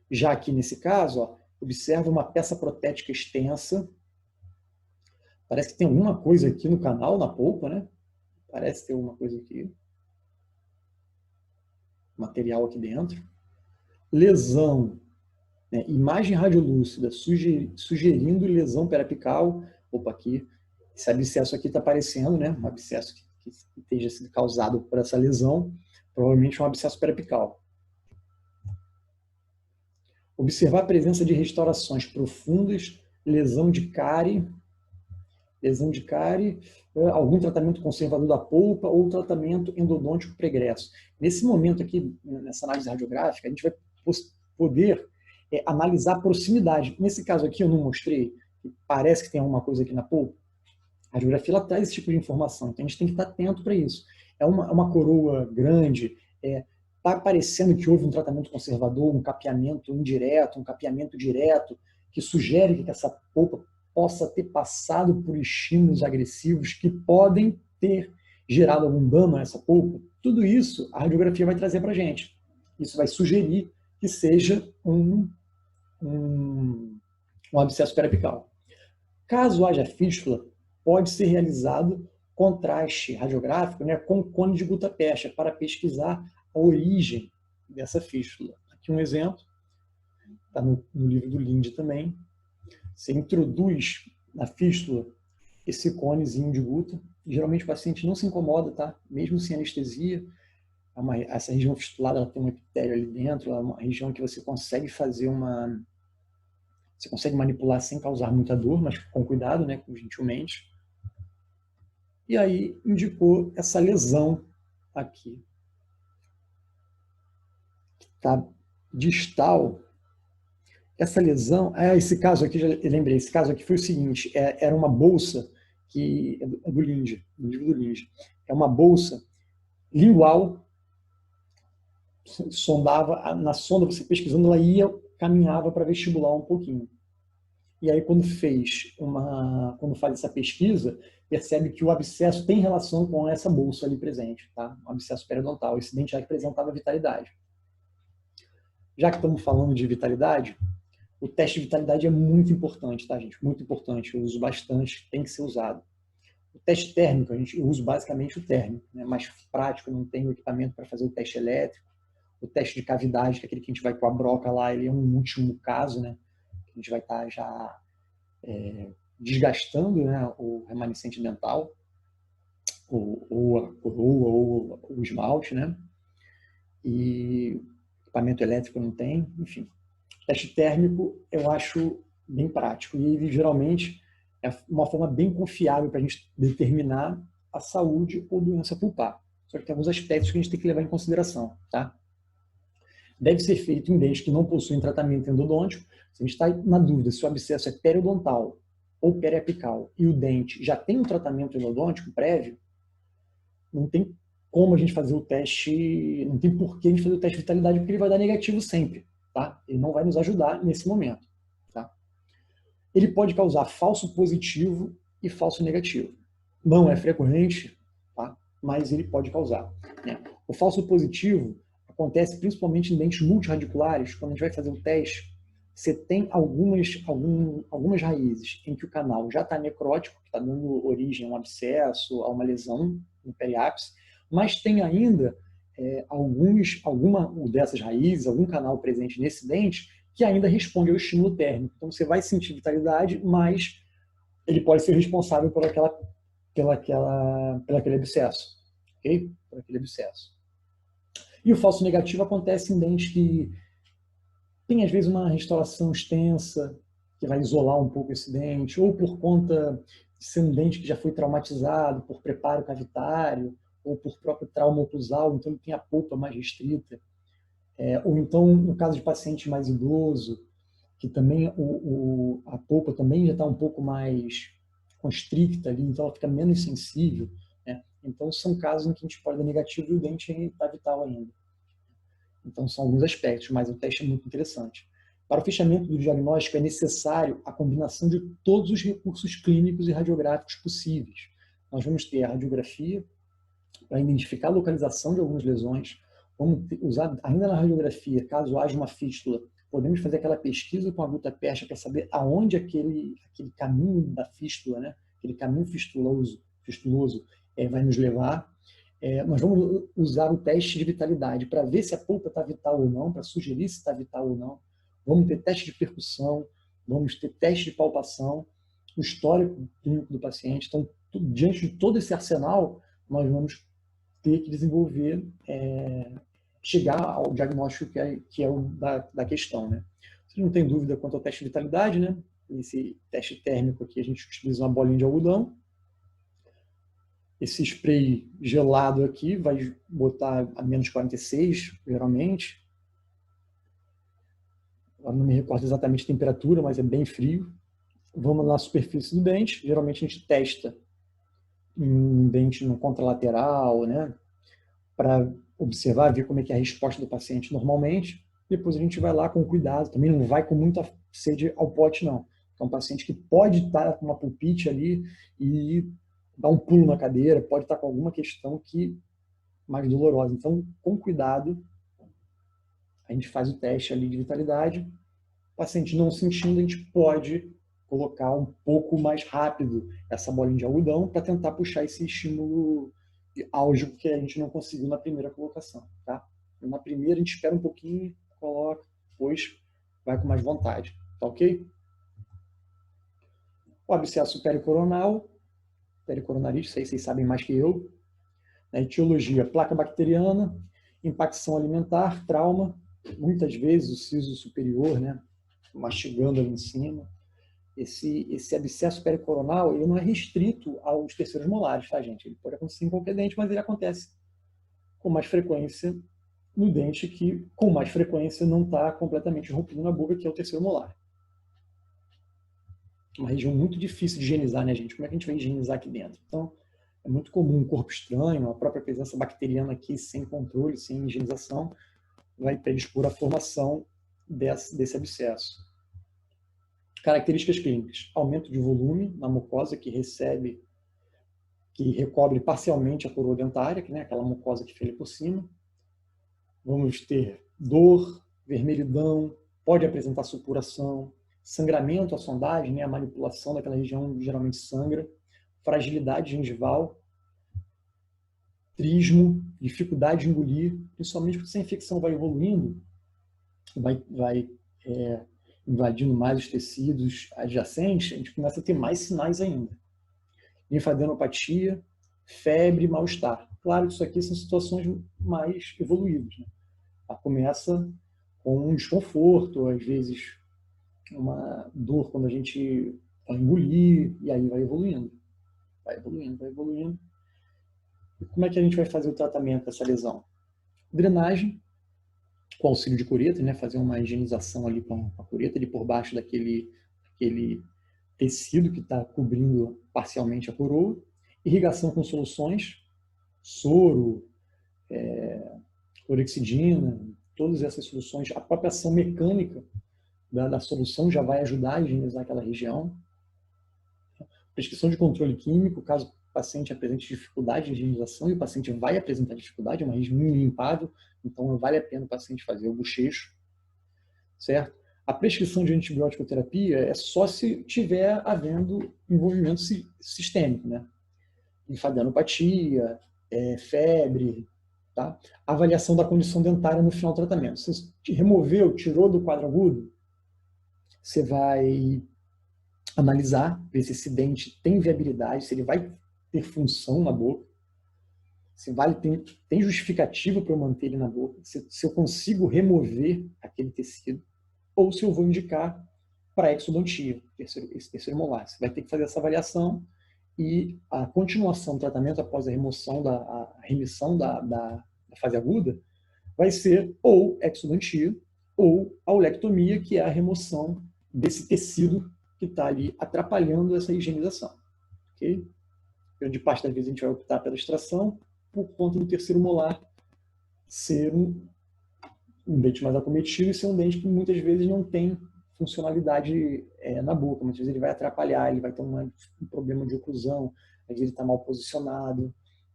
Já aqui nesse caso, ó, observa uma peça protética extensa. Parece que tem alguma coisa aqui no canal, na polpa, né? Parece ter alguma coisa aqui. Material aqui dentro. Lesão, né? Imagem radiolúcida sugerindo lesão periapical. Opa, aqui. Esse abscesso aqui está aparecendo, né? Um abscesso que esteja sido causado por essa lesão. Provavelmente um abscesso periapical. Observar a presença de restaurações profundas, lesão de cárie, algum tratamento conservador da polpa ou tratamento endodôntico pregresso. Nesse momento aqui, nessa análise radiográfica, a gente vai poder analisar a proximidade. Nesse caso aqui eu não mostrei, parece que tem alguma coisa aqui na polpa. A radiografia ela traz esse tipo de informação, então a gente tem que estar atento para isso. É uma coroa grande, está parecendo que houve um tratamento conservador, um capeamento indireto, um capeamento direto, que sugere que essa polpa possa ter passado por estímulos agressivos que podem ter gerado algum dano a essa polpa. Tudo isso a radiografia vai trazer para a gente. Isso vai sugerir que seja um abscesso periapical. Caso haja fístula, pode ser realizado contraste radiográfico, né, com cone de Guttapercha para pesquisar a origem dessa fístula. Aqui um exemplo, está no livro do Linde também. Você introduz na fístula esse conezinho de Gutta. Geralmente o paciente não se incomoda, tá? Mesmo sem anestesia. Essa região fistulada ela tem um epitélio ali dentro, é uma região que você consegue fazer você consegue manipular sem causar muita dor, mas com cuidado, né? Gentilmente. E aí indicou essa lesão aqui. Tá distal. Essa lesão, esse caso aqui, já lembrei, esse caso aqui foi o seguinte, era uma bolsa, que é do Linde, do livro do Linde. É uma bolsa lingual, sondava, na sonda você pesquisando, ela caminhava para vestibular um pouquinho. E aí quando faz essa pesquisa, percebe que o abscesso tem relação com essa bolsa ali presente, tá? Um abscesso periodontal, esse dente já representava vitalidade. Já que estamos falando de vitalidade, o teste de vitalidade é muito importante, tá, gente? Muito importante, eu uso bastante, tem que ser usado. O teste térmico, eu uso basicamente o térmico, né? Mais prático, não tenho equipamento para fazer o teste elétrico. O teste de cavidade, que é aquele que a gente vai com a broca lá, ele é um último caso, né? A gente vai estar já desgastando, né, o remanescente dental, ou a coroa, ou o esmalte, né? E equipamento elétrico não tem, enfim. Teste térmico eu acho bem prático e ele geralmente é uma forma bem confiável para a gente determinar a saúde ou doença pulpar. Só que tem alguns aspectos que a gente tem que levar em consideração, tá? Deve ser feito em dentes que não possuem tratamento endodôntico. Se a gente está na dúvida se o abscesso é periodontal ou periapical e o dente já tem um tratamento endodôntico prévio, não tem como a gente fazer o teste, não tem porquê a gente fazer o teste de vitalidade, porque ele vai dar negativo sempre, tá? Ele não vai nos ajudar nesse momento, tá? Ele pode causar falso positivo e falso negativo. Não é frequente, tá? Mas ele pode causar, né? O falso positivo acontece principalmente em dentes multirradiculares, quando a gente vai fazer um teste você tem algumas raízes em que o canal já está necrótico, que está dando origem a um abscesso, a uma lesão no periápice, mas tem ainda alguma dessas raízes, algum canal presente nesse dente, que ainda responde ao estímulo térmico. Então você vai sentir vitalidade, mas ele pode ser responsável por aquele abscesso, ok? Por aquele abscesso. E o falso negativo acontece em dentes que tem, às vezes, uma restauração extensa, que vai isolar um pouco esse dente, ou por conta de ser um dente que já foi traumatizado por preparo cavitário, ou por próprio trauma oclusal, então ele tem a polpa mais restrita. Ou então, no caso de paciente mais idoso, que também a polpa também já está um pouco mais constricta ali, então ela fica menos sensível, né? Então são casos em que a gente pode dar negativo e o dente está vital ainda. Então são alguns aspectos, mas o teste é muito interessante. Para o fechamento do diagnóstico é necessário a combinação de todos os recursos clínicos e radiográficos possíveis. Nós vamos ter a radiografia para identificar a localização de algumas lesões, vamos usar ainda na radiografia, caso haja uma fístula, podemos fazer aquela pesquisa com a gutapercha para saber aonde aquele caminho da fístula, né? Aquele caminho fistuloso vai nos levar. Nós vamos usar o teste de vitalidade para ver se a polpa está vital ou não, para sugerir se está vital ou não. Vamos ter teste de percussão, vamos ter teste de palpação, o histórico clínico do paciente. Então, diante de todo esse arsenal, nós vamos ter que desenvolver, chegar ao diagnóstico que é o da questão, né? Você não tem dúvida quanto ao teste de vitalidade, né? Esse teste térmico aqui, a gente utiliza uma bolinha de algodão. Esse spray gelado aqui vai botar a menos 46, geralmente. Eu não me recordo exatamente a temperatura, mas é bem frio. Vamos na superfície do dente. Geralmente a gente testa um dente no contralateral, né? Para observar, ver como é que é a resposta do paciente normalmente. Depois a gente vai lá com cuidado. Também não vai com muita sede ao pote, não. É um paciente que pode estar com uma pulpite ali e dar um pulo na cadeira, pode estar com alguma questão mais dolorosa. Então, com cuidado, a gente faz o teste ali de vitalidade. O paciente não sentindo, a gente pode colocar um pouco mais rápido essa bolinha de algodão para tentar puxar esse estímulo álgico que a gente não conseguiu na primeira colocação, tá? Na primeira a gente espera um pouquinho, coloca, depois vai com mais vontade, tá ok? O abscesso pericoronarite, isso aí vocês sabem mais que eu. Na etiologia, placa bacteriana, impacção alimentar, trauma, muitas vezes o siso superior, né, mastigando ali em cima. Esse abscesso pericoronal, ele não é restrito aos terceiros molares, tá, gente? Ele pode acontecer em qualquer dente, mas ele acontece com mais frequência no dente que, com mais frequência, não está completamente rompido na boca, que é o terceiro molar. Uma região muito difícil de higienizar, né, gente? Como é que a gente vai higienizar aqui dentro? Então, é muito comum um corpo estranho, a própria presença bacteriana aqui sem controle, sem higienização, vai predispor à formação desse abscesso. Características clínicas: aumento de volume na mucosa que recobre parcialmente a coroa dentária, que, né, aquela mucosa que fica por cima. Vamos ter dor, vermelhidão, pode apresentar supuração, sangramento, a sondagem, né, a manipulação daquela região geralmente sangra, fragilidade gengival, trismo, dificuldade de engolir, principalmente porque essa infecção vai evoluindo, vai invadindo mais os tecidos adjacentes, a gente começa a ter mais sinais ainda. Linfadenopatia, febre, mal-estar. Claro que isso aqui são situações mais evoluídas, né? Começa com um desconforto, às vezes uma dor quando a gente vai engolir, e aí vai evoluindo. Vai evoluindo, vai evoluindo. E como é que a gente vai fazer o tratamento dessa lesão? Drenagem, com auxílio de cureta, né? Fazer uma higienização ali com a cureta, ali por baixo daquele tecido que está cobrindo parcialmente a coroa. Irrigação com soluções, soro, clorexidina, todas essas soluções. A própria ação mecânica da solução já vai ajudar a higienizar aquela região. Prescrição de controle químico, caso o paciente apresente dificuldade de higienização, e o paciente vai apresentar dificuldade, é uma região ilimpável, então vale a pena o paciente fazer o bochecho, certo? A prescrição de antibiótico terapia é só se tiver havendo envolvimento sistêmico, né? Linfadenopatia, febre, tá? Avaliação da condição dentária no final do tratamento. Se te removeu, tirou do quadro agudo, você vai analisar, ver se esse dente tem viabilidade, se ele vai ter função na boca, se tem justificativa para eu manter ele na boca, se eu consigo remover aquele tecido, ou se eu vou indicar para exodontia, esse terceiro molar. Você vai ter que fazer essa avaliação e a continuação do tratamento após a remissão da fase aguda vai ser ou exodontia ou aulectomia, que é a remoção desse tecido que está ali atrapalhando essa higienização. Okay? Grande parte das vezes a gente vai optar pela extração por conta do terceiro molar ser um dente mais acometido e ser um dente que muitas vezes não tem funcionalidade na boca. Muitas vezes ele vai atrapalhar, ele vai ter um problema de oclusão, às vezes ele está mal posicionado,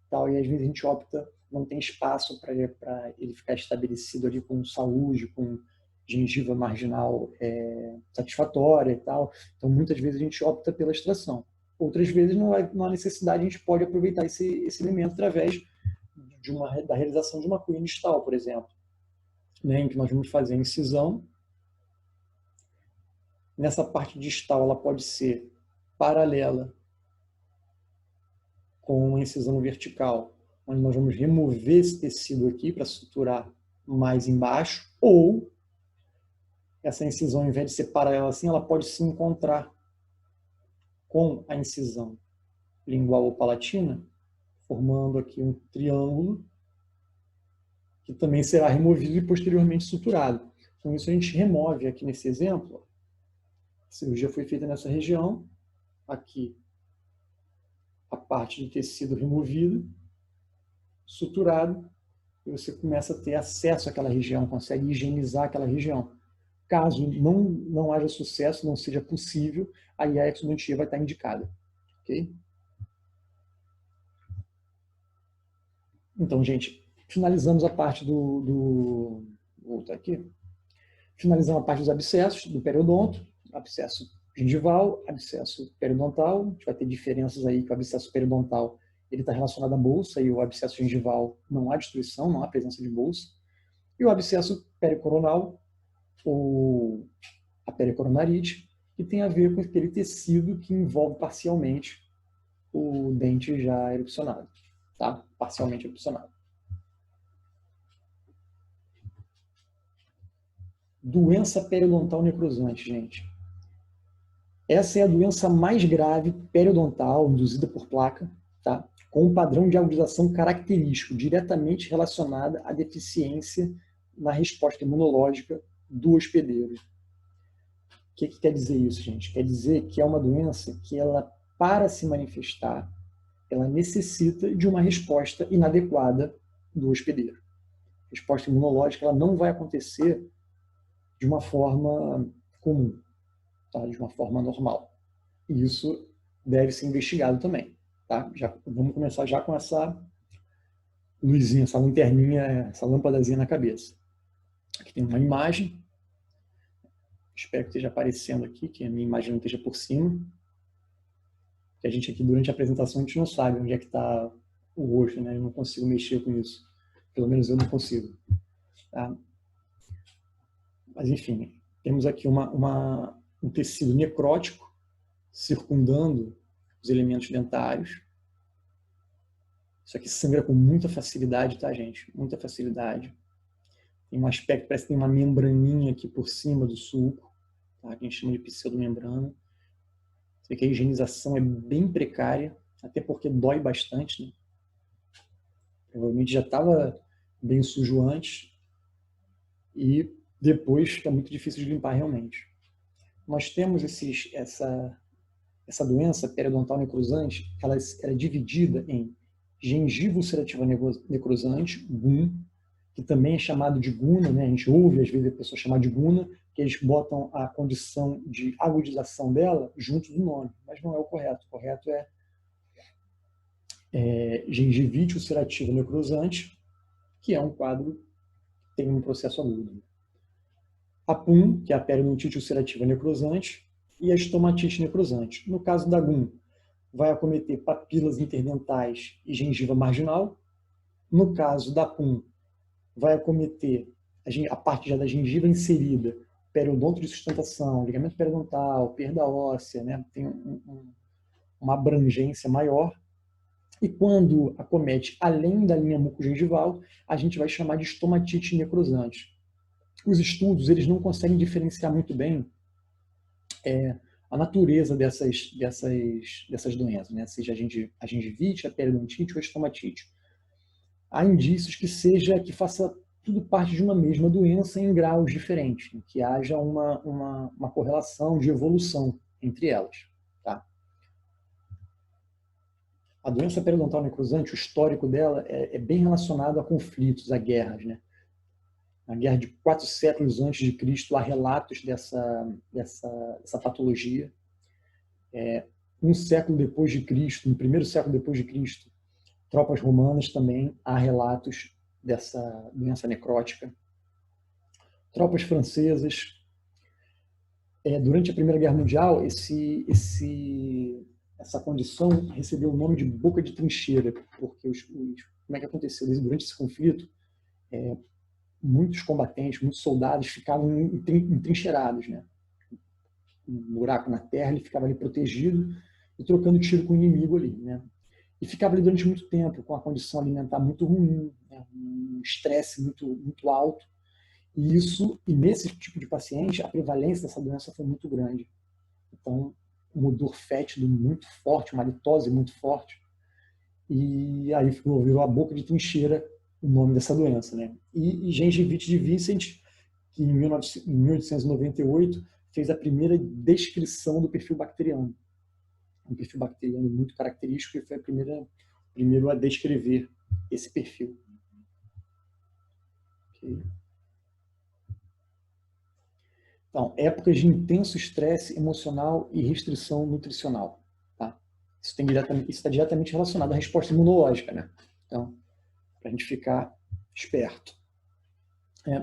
tal, e às vezes a gente opta, não tem espaço para ele ficar estabelecido ali com saúde, com gengiva marginal satisfatória e tal. Então, muitas vezes a gente opta pela extração. Outras vezes não há necessidade, a gente pode aproveitar esse elemento através da realização de uma cunha distal, por exemplo, né, em que nós vamos fazer a incisão. Nessa parte distal, ela pode ser paralela com uma incisão vertical, onde nós vamos remover esse tecido aqui para suturar mais embaixo, ou essa incisão, ao invés de ser paralela assim, ela pode se encontrar com a incisão lingual ou palatina, formando aqui um triângulo, que também será removido e posteriormente suturado. Com isso a gente remove aqui nesse exemplo, a cirurgia foi feita nessa região, aqui a parte do tecido removido, suturado, e você começa a ter acesso àquela região, consegue higienizar aquela região. Caso não haja sucesso, não seja possível, aí a exodontia vai estar indicada. Ok? Então, gente, finalizamos a parte vou voltar aqui. Finalizamos a parte dos abscessos do periodonto, abscesso gengival, abscesso periodontal. A gente vai ter diferenças aí que o abscesso periodontal ele está relacionado à bolsa e o abscesso gengival não há destruição, não há presença de bolsa. E o abscesso pericoronal, ou a pericoronarite, que tem a ver com aquele tecido que envolve parcialmente o dente já erupcionado, tá? Parcialmente erupcionado. Doença periodontal necrosante, gente. Essa é a doença mais grave periodontal induzida por placa, tá? Com um padrão de agudização característico, diretamente relacionada à deficiência na resposta imunológica do hospedeiro. O que quer dizer isso, gente? Quer dizer que é uma doença que ela, para se manifestar, ela necessita de uma resposta inadequada do hospedeiro. A resposta imunológica ela não vai acontecer de uma forma comum, tá? De uma forma normal. E isso deve ser investigado também. Tá? Vamos começar já com essa luzinha, essa lanterninha, essa lâmpadazinha na cabeça. Aqui tem uma imagem. Espero que esteja aparecendo aqui, que a minha imagem não esteja por cima. Que a gente aqui, durante a apresentação, a gente não sabe onde é que está o rosto, né? Eu não consigo mexer com isso. Pelo menos eu não consigo. Tá? Mas, enfim, temos aqui um tecido necrótico circundando os elementos dentários. Isso aqui sangra com muita facilidade, tá, gente? Muita facilidade. Tem um aspecto, parece que tem uma membraninha aqui por cima do sulco, tá? Que a gente chama de pseudomembrana. Você vê que a higienização é bem precária, até porque dói bastante, né? Provavelmente já estava bem sujo antes e depois fica muito difícil de limpar realmente. Nós temos essa doença periodontal necrosante, ela é dividida em gengiva ulcerativa necrosante, GUN, que também é chamado de GUNA, né? A gente ouve às vezes a pessoa chamar de GUNA, que eles botam a condição de agudização dela junto do nome, mas não é o correto. O correto é gengivite ulcerativa necrosante, que é um quadro que tem um processo agudo. A PUM, que é a periodontite ulcerativa necrosante, e a estomatite necrosante. No caso da GUM, vai acometer papilas interdentais e gengiva marginal. No caso da PUM, vai acometer a parte já da gengiva inserida, periodonto de sustentação, ligamento periodontal, perda óssea, né? Tem uma abrangência maior. E quando acomete além da linha mucogengival, a gente vai chamar de estomatite necrosante. Os estudos eles não conseguem diferenciar muito bem a natureza dessas doenças, né? Seja a gengivite, a periodontite ou a estomatite. Há indícios que faça tudo parte de uma mesma doença em graus diferentes, que haja uma correlação de evolução entre elas. Tá? A doença periodontal necrosante, o histórico dela é bem relacionado a conflitos, a guerras. Né? Na guerra de 4 séculos antes de Cristo, há relatos dessa patologia. Um século depois de Cristo, no primeiro século depois de Cristo, tropas romanas também há relatos dessa doença necrótica. Tropas francesas. Durante a Primeira Guerra Mundial, essa condição recebeu o nome de boca de trincheira, porque como é que aconteceu? Durante esse conflito, muitos combatentes, muitos soldados ficavam entrincheirados, né? Um buraco na terra, ele ficava ali protegido e trocando tiro com o inimigo ali, né? E ficava ali durante muito tempo, com a condição alimentar muito ruim, né? Um estresse muito alto. E nesse tipo de paciente, a prevalência dessa doença foi muito grande. Então, um odor fétido muito forte, uma halitose muito forte. E aí virou a boca de trincheira o nome dessa doença. Né? E gengivite de Vincent, que em 1898 fez a primeira descrição do perfil bacteriano. Um perfil bacteriano muito característico e foi primeiro a descrever esse perfil. Okay. Então, épocas de intenso estresse emocional e restrição nutricional. Tá? Isso está diretamente relacionado à resposta imunológica. Né? Então, para a gente ficar esperto.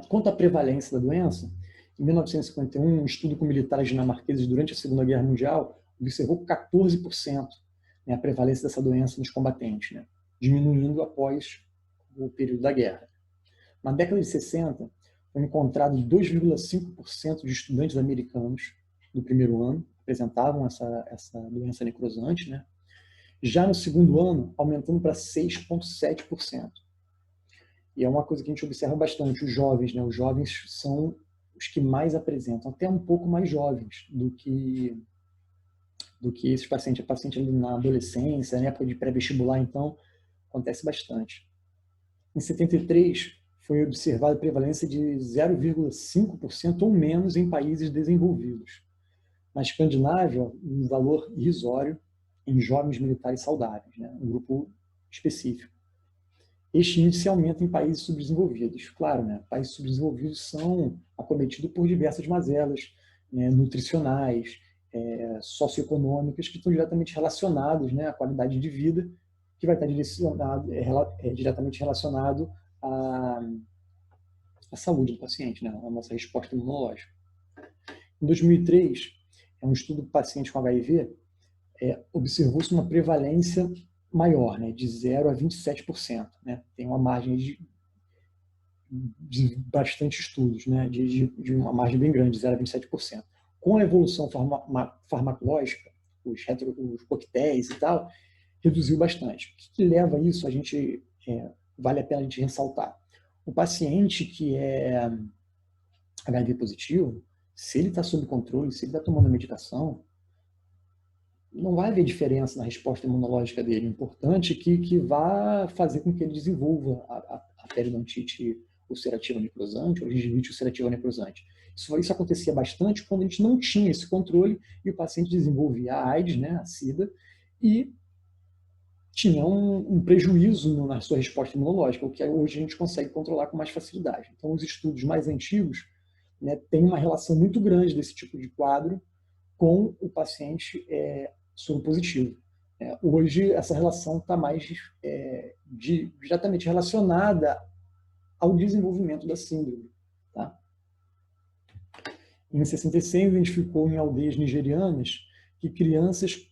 Quanto à prevalência da doença, em 1951, um estudo com militares dinamarqueses durante a Segunda Guerra Mundial observou 14% a prevalência dessa doença nos combatentes, né? Diminuindo após o período da guerra. Na década de 60, foi encontrado 2,5% de estudantes americanos do primeiro ano apresentavam essa doença necrosante, né? Já no segundo ano, aumentando para 6,7%. E é uma coisa que a gente observa bastante, os jovens, né? Os jovens são os que mais apresentam, até um pouco mais jovens do que esses pacientes. A paciente ali na adolescência, na época de pré-vestibular, então, acontece bastante. Em 73, foi observada a prevalência de 0,5% ou menos em países desenvolvidos. Na Escandinávia, um valor irrisório em jovens militares saudáveis, né? Um grupo específico. Este índice aumenta em países subdesenvolvidos. Claro, né? Países subdesenvolvidos são acometidos por diversas mazelas, né, nutricionais, socioeconômicas, que estão diretamente relacionados, né, à qualidade de vida, que vai estar diretamente relacionado à saúde do paciente, né, à nossa resposta imunológica. Em 2003, um estudo de pacientes com HIV observou-se uma prevalência maior, né, de 0 a 27%. Né? Tem uma margem de bastante estudos, né, de uma margem bem grande, de 0 a 27%. Com a evolução farmacológica, os coquetéis e tal, reduziu bastante. O que leva a isso? Vale a pena a gente ressaltar. O paciente que é HIV positivo, se ele está sob controle, se ele está tomando a medicação, não vai haver diferença na resposta imunológica dele. O importante é que vá fazer com que ele desenvolva a periodontite ulcerativa necrosante ou gengivite ulcerativa necrosante. Isso acontecia bastante quando a gente não tinha esse controle e o paciente desenvolvia a AIDS, né, a SIDA, e tinha um prejuízo na sua resposta imunológica, o que hoje a gente consegue controlar com mais facilidade. Então, os estudos mais antigos, né, têm uma relação muito grande desse tipo de quadro com o paciente soropositivo. Hoje, essa relação está mais diretamente relacionada ao desenvolvimento da síndrome. Tá? Em 66, identificou em aldeias nigerianas que crianças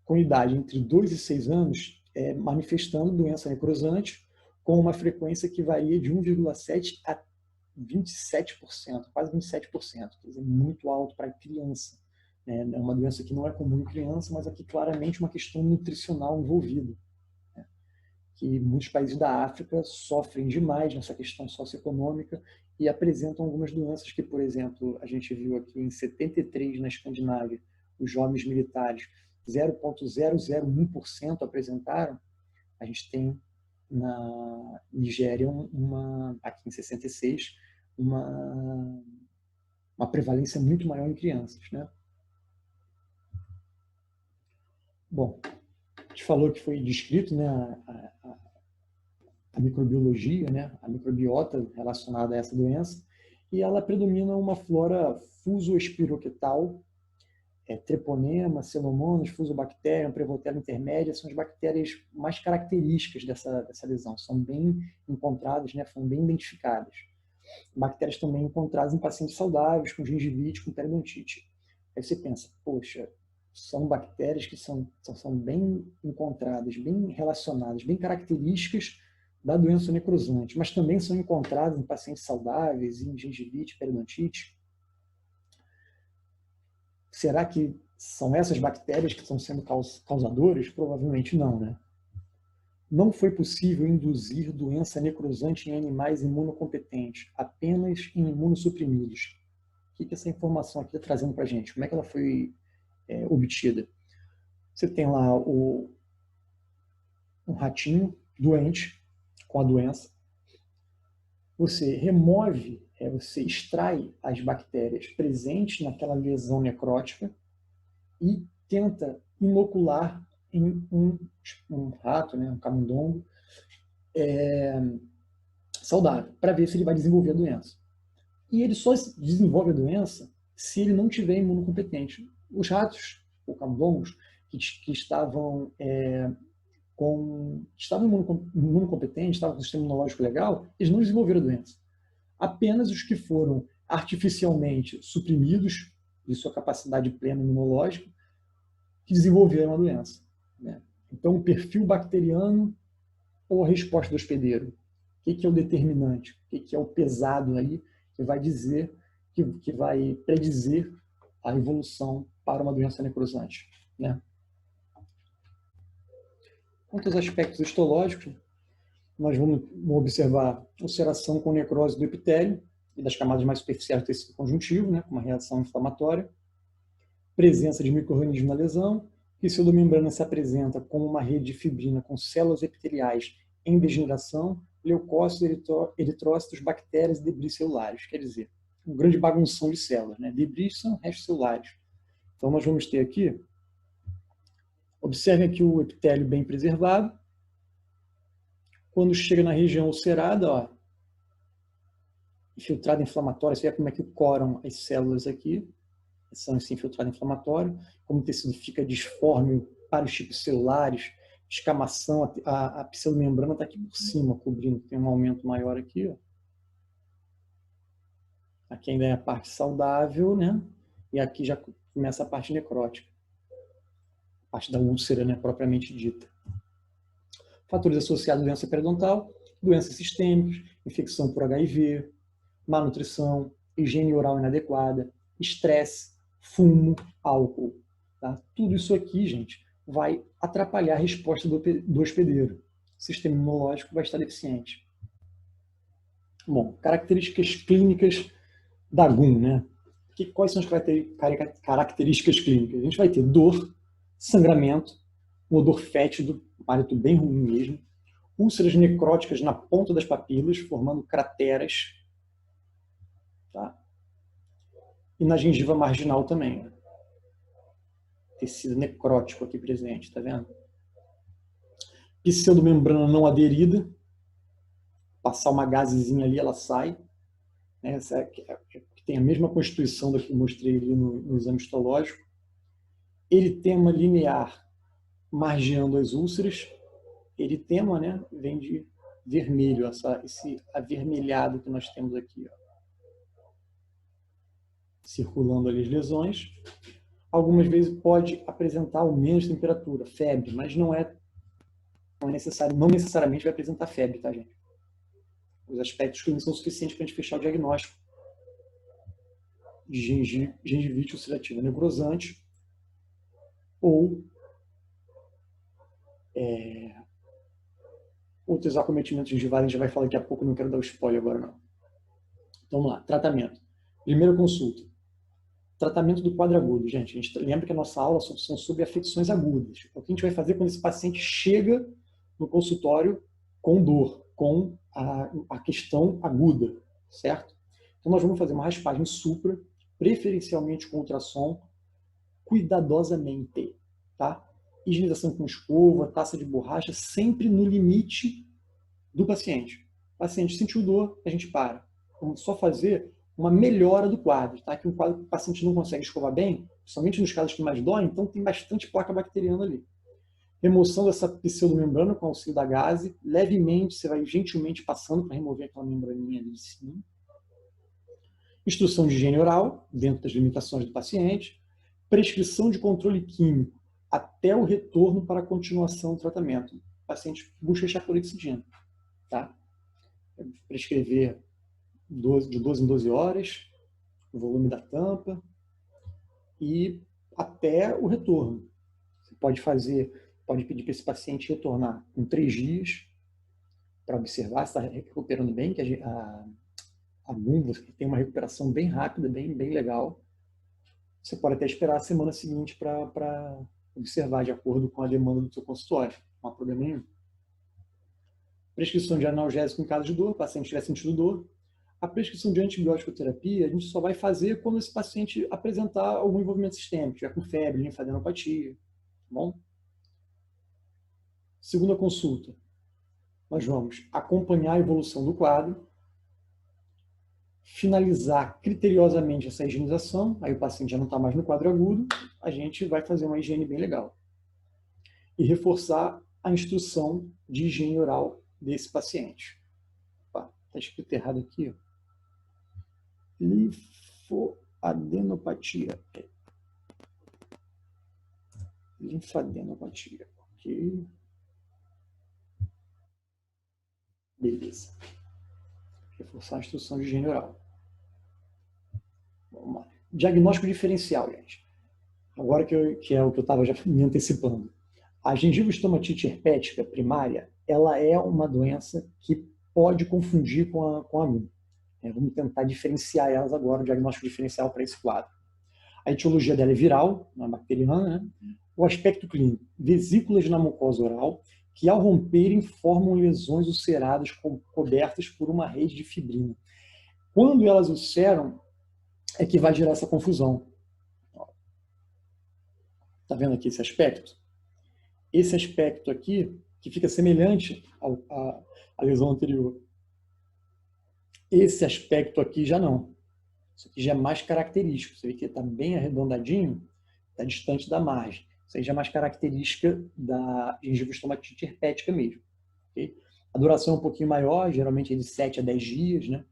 com idade entre 2 e 6 anos manifestando doença necrosante com uma frequência que varia de 1,7% a 27%, quase 27%, quer dizer, muito alto para criança. É uma doença que não é comum em criança, mas aqui claramente uma questão nutricional envolvida, né? Que muitos países da África sofrem demais nessa questão socioeconômica e apresentam algumas doenças que, por exemplo, a gente viu aqui em 73 na Escandinávia, os jovens militares 0,001% apresentaram. A gente tem na Nigéria, aqui em 66, uma prevalência muito maior em crianças, né? Bom, a gente falou que foi descrito, né, a microbiologia, né, a microbiota relacionada a essa doença, e ela predomina uma flora fusoespiroquetal, treponema, Pseudomonas, Fusobacterium, Prevotella intermédia, são as bactérias mais características dessa lesão, são bem encontradas, né, foram bem identificadas. Bactérias também encontradas em pacientes saudáveis, com gengivite, com periodontite. Aí você pensa, poxa, são bactérias que são bem encontradas, bem relacionadas, bem características da doença necrosante, mas também são encontradas em pacientes saudáveis, em gengivite, periodontite. Será que são essas bactérias que estão sendo causadoras? Provavelmente não, né? Não foi possível induzir doença necrosante em animais imunocompetentes, apenas em imunossuprimidos. O que essa informação aqui está trazendo para a gente? Como é que ela foi obtida? Você tem lá um ratinho doente com a doença, você remove, você extrai as bactérias presentes naquela lesão necrótica e tenta inocular em um rato, né, um camundongo, saudável, para ver se ele vai desenvolver a doença. E ele só desenvolve a doença se ele não tiver imunocompetente. Os ratos, ou camundongos, que estavam imunocompetentes, estavam com o sistema imunológico legal, eles não desenvolveram a doença. Apenas os que foram artificialmente suprimidos de sua capacidade plena imunológica, que desenvolveram a doença, né? Então, o perfil bacteriano ou a resposta do hospedeiro? O que é o determinante? O que é o pesado aí que vai dizer, que vai predizer a evolução para uma doença necrosante, né? Quanto aos aspectos histológicos, nós vamos observar ulceração com necrose do epitélio e das camadas mais superficiais do tecido conjuntivo, né, com uma reação inflamatória, presença de micro-organismos na lesão, que a pseudomembrana se apresenta como uma rede de fibrina com células epiteliais em degeneração, leucócitos, eritrócitos, bactérias e debris celulares. Quer dizer, uma grande bagunção de células, né? Debris são restos celulares. Então, nós vamos ter aqui, observem aqui o epitélio bem preservado. Quando chega na região ulcerada, ó, infiltrado inflamatório, você vê como é que coram as células aqui, são esse infiltrado inflamatório, como o tecido fica disforme para os tipos celulares, escamação, a pseudomembrana está aqui por cima, cobrindo, tem um aumento maior aqui, ó. Aqui ainda é a parte saudável, né? E aqui já começa a parte necrótica, a parte da úlcera, né, propriamente dita. Fatores associados à doença periodontal, doenças sistêmicas, infecção por HIV, má nutrição, higiene oral inadequada, estresse, fumo, álcool. Tá? Tudo isso aqui, gente, vai atrapalhar a resposta do hospedeiro. O sistema imunológico vai estar deficiente. Bom, características clínicas da GUM, né? Quais são as características clínicas? A gente vai ter dor, sangramento, um odor fétido, um hálito bem ruim mesmo, úlceras necróticas na ponta das papilas, formando crateras, tá? E na gengiva marginal também, né? Tecido necrótico aqui presente, tá vendo? Pseudomembrana não aderida, passar uma gazezinha ali, ela sai, né? Essa tem a mesma constituição da que mostrei ali no exame histológico. Eritema linear margeando as úlceras. Eritema, né, vem de vermelho, esse avermelhado que nós temos aqui, ó. circulando ali as lesões. Algumas vezes pode apresentar aumento de temperatura, febre, mas não necessariamente vai apresentar febre, tá, gente? Os aspectos clínicos são suficientes para a gente fechar o diagnóstico de gengivite ulcerativa necrosante ou outros acometimentos gengivais, a gente já vai falar daqui a pouco, não quero dar o spoiler agora não. Então, vamos lá, tratamento. Primeira consulta. Tratamento do quadro agudo. Gente, a gente lembra que a nossa aula são sobre afecções agudas. O que a gente vai fazer quando esse paciente chega no consultório com dor, com a questão aguda, certo? Então, nós vamos fazer uma raspagem supra, preferencialmente com ultrassom, cuidadosamente, tá? Higienização com escova, taça de borracha, sempre no limite do paciente. O paciente sentiu dor, a gente para. Vamos só fazer uma melhora do quadro, tá? Que um quadro que o paciente não consegue escovar bem, principalmente nos casos que mais doem, então tem bastante placa bacteriana ali. Remoção dessa pseudomembrana com auxílio da gaze, levemente, você vai gentilmente passando para remover aquela membraninha ali de cima. Instrução de higiene oral, dentro das limitações do paciente. Prescrição de controle químico, até o retorno para a continuação do tratamento. O paciente busca clorexidina, tá? Prescrever de 12 em 12 horas, o volume da tampa e até o retorno. Você pode pedir para esse paciente retornar em 3 dias para observar se está recuperando bem, que a bumba tem uma recuperação bem rápida, bem legal. Você pode até esperar a semana seguinte para observar de acordo com a demanda do seu consultório. Não há problema nenhum. Prescrição de analgésico em caso de dor, o paciente estiver sentindo dor. A prescrição de antibiótico terapia a gente só vai fazer quando esse paciente apresentar algum envolvimento sistêmico, estiver com febre, linfadenopatia. Tá bom? Segunda consulta. Nós vamos acompanhar a evolução do quadro, finalizar criteriosamente essa higienização, aí o paciente já não está mais no quadro agudo, a gente vai fazer uma higiene bem legal. E reforçar a instrução de higiene oral desse paciente. Está escrito errado aqui, ó. Linfadenopatia. Linfadenopatia. Ok. Beleza. Reforçar a instrução de higiene oral. Vamos lá. Diagnóstico diferencial, gente. Agora que é o que eu estava já me antecipando. A gengivostomatite herpética primária, ela é uma doença que pode confundir com a GUM. Vamos tentar diferenciar elas agora, o diagnóstico diferencial para esse quadro. A etiologia dela é viral, não é bacteriana, né? O aspecto clínico, vesículas na mucosa oral, que ao romperem formam lesões ulceradas cobertas por uma rede de fibrina. Quando elas ulceram, é que vai gerar essa confusão. Está vendo aqui esse aspecto? Esse aspecto aqui, que fica semelhante à lesão anterior. Esse aspecto aqui já não. Isso aqui já é mais característico. Você vê que está bem arredondadinho, está distante da margem. Isso aí já é mais característica da gengivostomatite herpética mesmo. Okay? A duração é um pouquinho maior, geralmente é de 7 a 10 dias, né?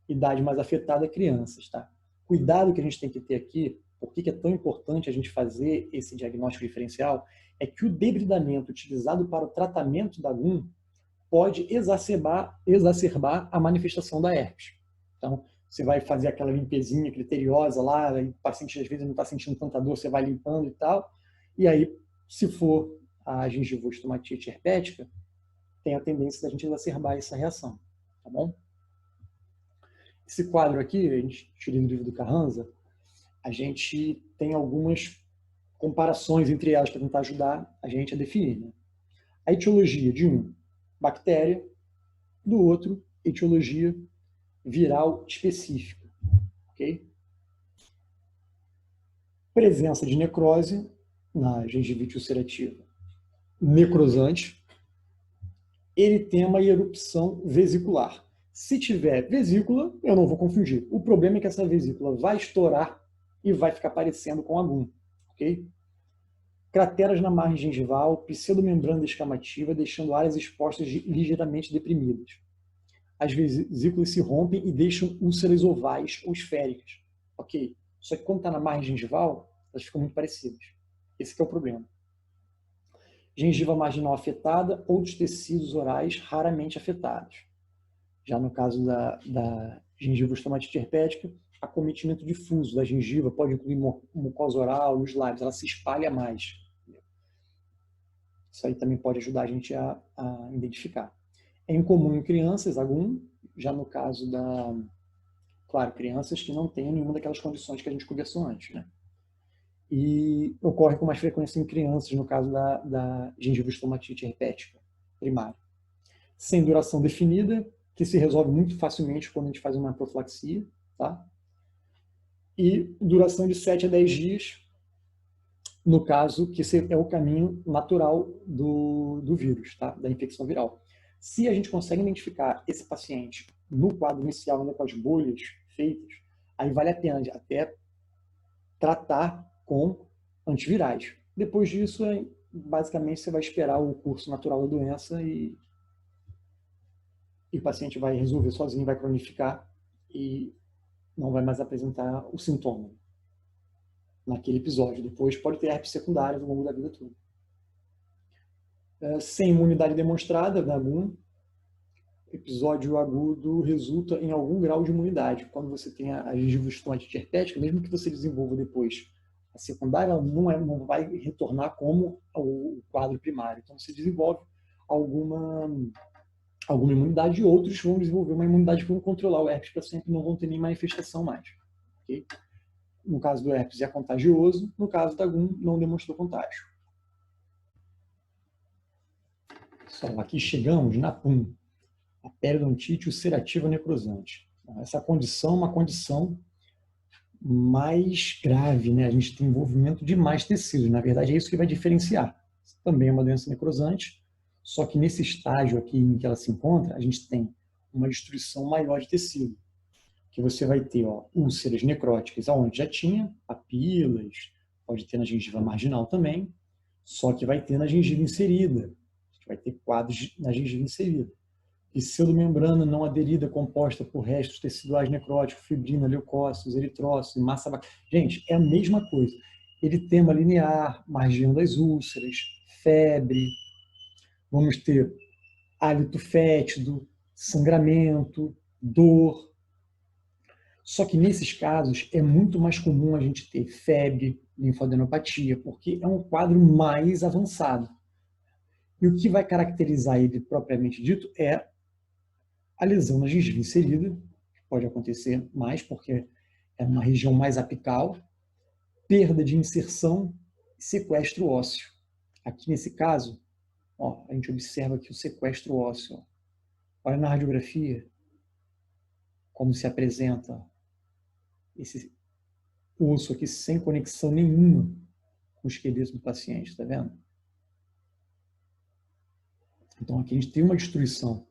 Idade mais afetada é crianças, tá? Cuidado que a gente tem que ter aqui, por que é tão importante a gente fazer esse diagnóstico diferencial, é que o debridamento utilizado para o tratamento da GUM pode exacerbar a manifestação da herpes. Então, você vai fazer aquela limpezinha criteriosa lá, e o paciente às vezes não está sentindo tanta dor, você vai limpando e tal, e aí, se for a gengivostomatite herpética, tem a tendência da gente exacerbar essa reação, tá bom? Esse quadro aqui, a gente tirou do livro do Carranza, a gente tem algumas comparações entre elas para tentar ajudar a gente a definir. Né? A etiologia de um, bactéria, do outro, etiologia viral específica. Okay? Presença de necrose na gengivite ulcerativa necrosante, eritema e erupção vesicular. Se tiver vesícula, eu não vou confundir. O problema é que essa vesícula vai estourar e vai ficar parecendo com a GUM. Okay? Crateras na margem gengival, pseudomembrana descamativa, deixando áreas expostas ligeiramente deprimidas. As vesículas se rompem e deixam úlceras ovais ou esféricas. Ok. Só que quando está na margem gengival, elas ficam muito parecidas. Esse que é o problema. Gengiva marginal afetada, outros tecidos orais raramente afetados. Já no caso da gengivostomatite herpética, acometimento difuso da gengiva pode incluir mucosa oral e os lábios, ela se espalha mais. Isso aí também pode ajudar a gente a identificar. É incomum em crianças, AGUM, já no caso claro, crianças que não têm nenhuma daquelas condições que a gente conversou antes, né? E ocorre com mais frequência em crianças, no caso da gengivostomatite herpética primária. Sem duração definida, que se resolve muito facilmente quando a gente faz uma profilaxia, tá? E duração de 7 a 10 dias, no caso que é o caminho natural do vírus, tá? Da infecção viral. Se a gente consegue identificar esse paciente no quadro inicial, ainda com as bolhas feitas, aí vale a pena até tratar com antivirais. Depois disso, basicamente, você vai esperar o curso natural da doença e o paciente vai resolver sozinho, vai cronificar e não vai mais apresentar o sintoma naquele episódio. Depois pode ter herpes secundário ao longo da vida toda. Sem imunidade demonstrada, da AGUM, episódio agudo resulta em algum grau de imunidade. Quando você tem a gengivostomatite herpética, mesmo que você desenvolva depois a secundária, ela não vai retornar como o quadro primário. Então, você desenvolve alguma imunidade e outros vão desenvolver uma imunidade que vão controlar o herpes para sempre, não vão ter nem manifestação mais. Okay? No caso do herpes é contagioso, no caso da AGUM não demonstrou contágio. Então, aqui chegamos na PUM, a periodontite ulcerativa necrosante. Essa condição é uma condição mais grave, né? A gente tem envolvimento de mais tecidos, na verdade é isso que vai diferenciar. Também é uma doença necrosante, só que nesse estágio aqui em que ela se encontra, a gente tem uma destruição maior de tecido, que você vai ter úlceras necróticas, onde já tinha papilas, pode ter na gengiva marginal também, só que vai ter na gengiva inserida, a gente vai ter quadros na gengiva inserida. Pseudomembrana não aderida composta por restos teciduais necróticos, fibrina, leucócitos, eritrócitos, massa bacteriana. Gente, é a mesma coisa. Eritema linear, margem das úlceras, febre, vamos ter hálito fétido, sangramento, dor. Só que nesses casos é muito mais comum a gente ter febre, linfadenopatia, porque é um quadro mais avançado. E o que vai caracterizar ele propriamente dito é a lesão na gengiva inserida, que pode acontecer mais porque é uma região mais apical, perda de inserção e sequestro ósseo. Aqui nesse caso, a gente observa aqui o sequestro ósseo. Olha na radiografia como se apresenta esse osso aqui sem conexão nenhuma com o esqueleto do paciente, está vendo? Então aqui a gente tem uma destruição.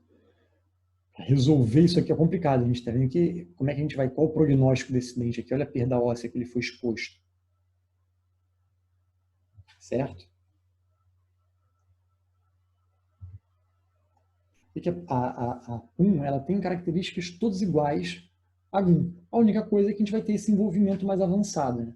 Resolver isso aqui é complicado. A gente está vendo que como é que a gente vai, qual o prognóstico desse dente aqui? Olha a perda óssea que ele foi exposto. Certo? Porque a PUM, ela tem características todas iguais à GUM. A única coisa é que a gente vai ter esse envolvimento mais avançado. Né?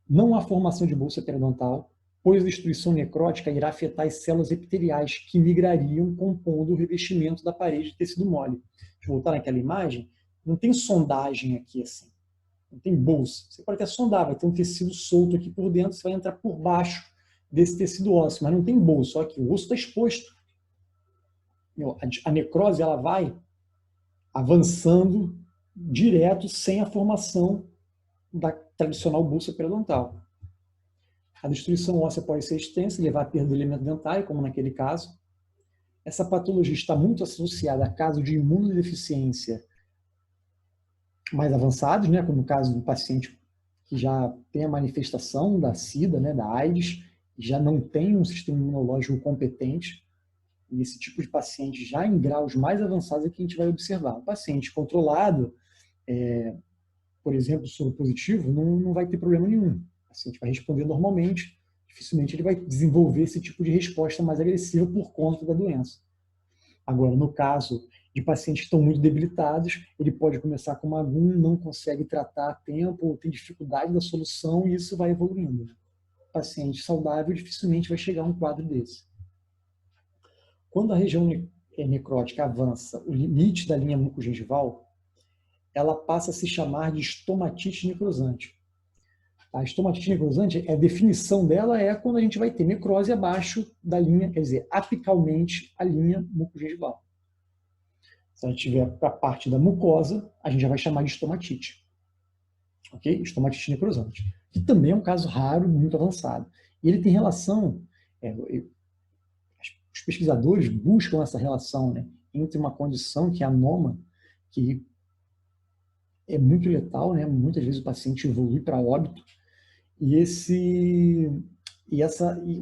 Não há formação de bolsa periodontal, pois a destruição necrótica irá afetar as células epiteliais que migrariam compondo o revestimento da parede de tecido mole. Deixa eu voltar naquela imagem. Não tem sondagem aqui assim. Não tem bolsa. Você pode até sondar, vai ter um tecido solto aqui por dentro, você vai entrar por baixo desse tecido ósseo, mas não tem bolsa. Só que o osso está exposto. A necrose ela vai avançando direto sem a formação da tradicional bolsa periodontal. A destruição óssea pode ser extensa e levar à perda do elemento dentário, como naquele caso. Essa patologia está muito associada a casos de imunodeficiência mais avançados, né, como no caso do paciente que já tem a manifestação da SIDA, né, da AIDS, já não tem um sistema imunológico competente. E esse tipo de paciente já em graus mais avançados é que a gente vai observar. O paciente controlado, por exemplo, soro positivo, não vai ter problema nenhum. O paciente vai responder normalmente, dificilmente ele vai desenvolver esse tipo de resposta mais agressiva por conta da doença. Agora, no caso de pacientes que estão muito debilitados, ele pode começar com uma AGUM, não consegue tratar a tempo, ou tem dificuldade da solução, e isso vai evoluindo. O paciente saudável dificilmente vai chegar a um quadro desse. Quando a região necrótica avança o limite da linha mucogengival, ela passa a se chamar de estomatite necrosante. A estomatite necrosante, a definição dela é quando a gente vai ter necrose abaixo da linha, quer dizer, apicalmente a linha mucogengival. Se ela tiver a parte da mucosa, a gente já vai chamar de estomatite. Ok? Estomatite necrosante. Que também é um caso raro, muito avançado. E ele tem relação, os pesquisadores buscam essa relação, né, entre uma condição que é a NOMA, que é muito letal, né, muitas vezes o paciente evolui para óbito, e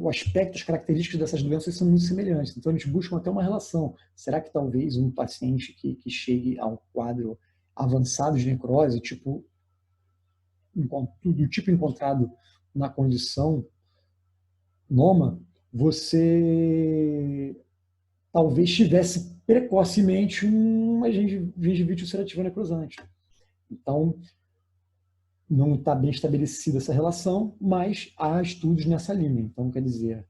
o aspecto, as características dessas doenças são muito semelhantes. Então, eles buscam até uma relação. Será que talvez um paciente que chegue a um quadro avançado de necrose, do tipo encontrado na condição NOMA, você talvez tivesse precocemente uma gengivite ulcerativa necrosante. Então, não está bem estabelecida essa relação, mas há estudos nessa linha. Então, quer dizer,